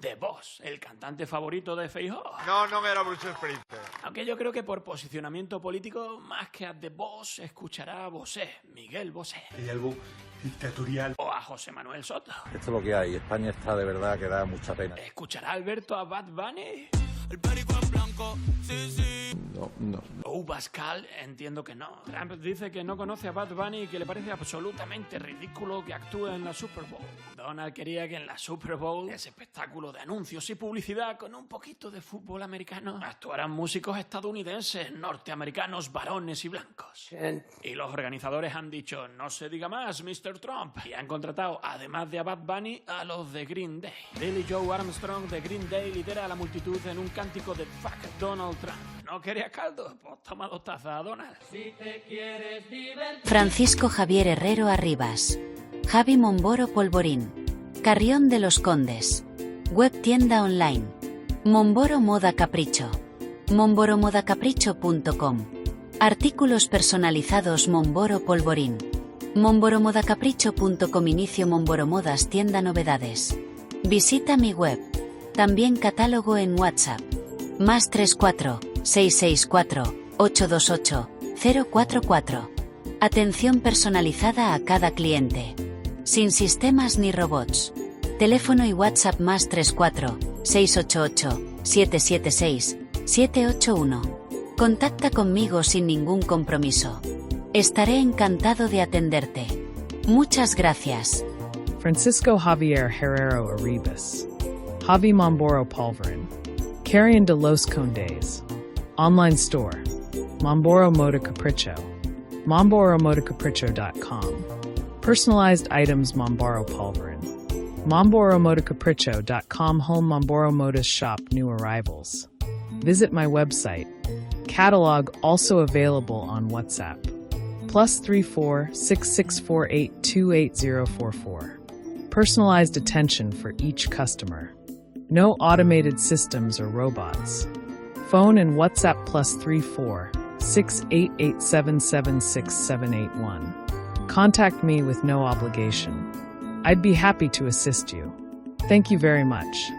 The Boss, el cantante favorito de Feijóo. No era Bruce Springsteen. Aunque yo creo que por posicionamiento político, más que a The Boss, escuchará a Bosé, Miguel Bosé. Hay algo dictatorial. O a José Manuel Soto. Esto es lo que hay. España está de verdad que da mucha pena. ¿Escuchará Alberto a Bad Bunny? El perico en blanco, sí. No. O Pascal, entiendo que no. Trump dice que no conoce a Bad Bunny y que le parece absolutamente ridículo que actúe en la Super Bowl. Donald quería que en la Super Bowl, ese espectáculo de anuncios y publicidad con un poquito de fútbol americano, actuaran músicos estadounidenses, norteamericanos, varones y blancos. Y los organizadores han dicho, no se diga más, Mr. Trump. Y han contratado, además de a Bad Bunny, a los de Green Day. Billy Joe Armstrong de Green Day lidera a la multitud en un cántico de Fuck Donald Trump. ¿No querías caldo? Pues toma 2 tazas, Donald. Si te quieres divertir. Francisco Javier Herrero Arribas. Javi Momboro Polvorín. Carrión de los Condes. Web tienda online. Momboro Moda Capricho. momboromodacapricho.com. Artículos personalizados Momboro Polvorín. momboromodacapricho.com. Inicio Momboro Modas tienda novedades. Visita mi web. También catálogo en WhatsApp. +34 664 828 044. Atención personalizada a cada cliente. Sin sistemas ni robots. Teléfono y WhatsApp +34 688 776 781. Contacta conmigo sin ningún compromiso. Estaré encantado de atenderte. Muchas gracias. Francisco Javier Herrero Arribas. Javi Momboro Polvorín. Carrión de los Condes. Online store. Momboro Moda Capricho. momboromodacapricho.com. Personalized items Momboro Polvorín. momboromodacapricho.com. Home Momboro Modas shop new arrivals. Visit my website. Catalog also available on WhatsApp. +34 6648 28044. Personalized attention for each customer. No automated systems or robots. Phone and WhatsApp +34 6887767781. Contact me with no obligation. I'd be happy to assist you. Thank you very much.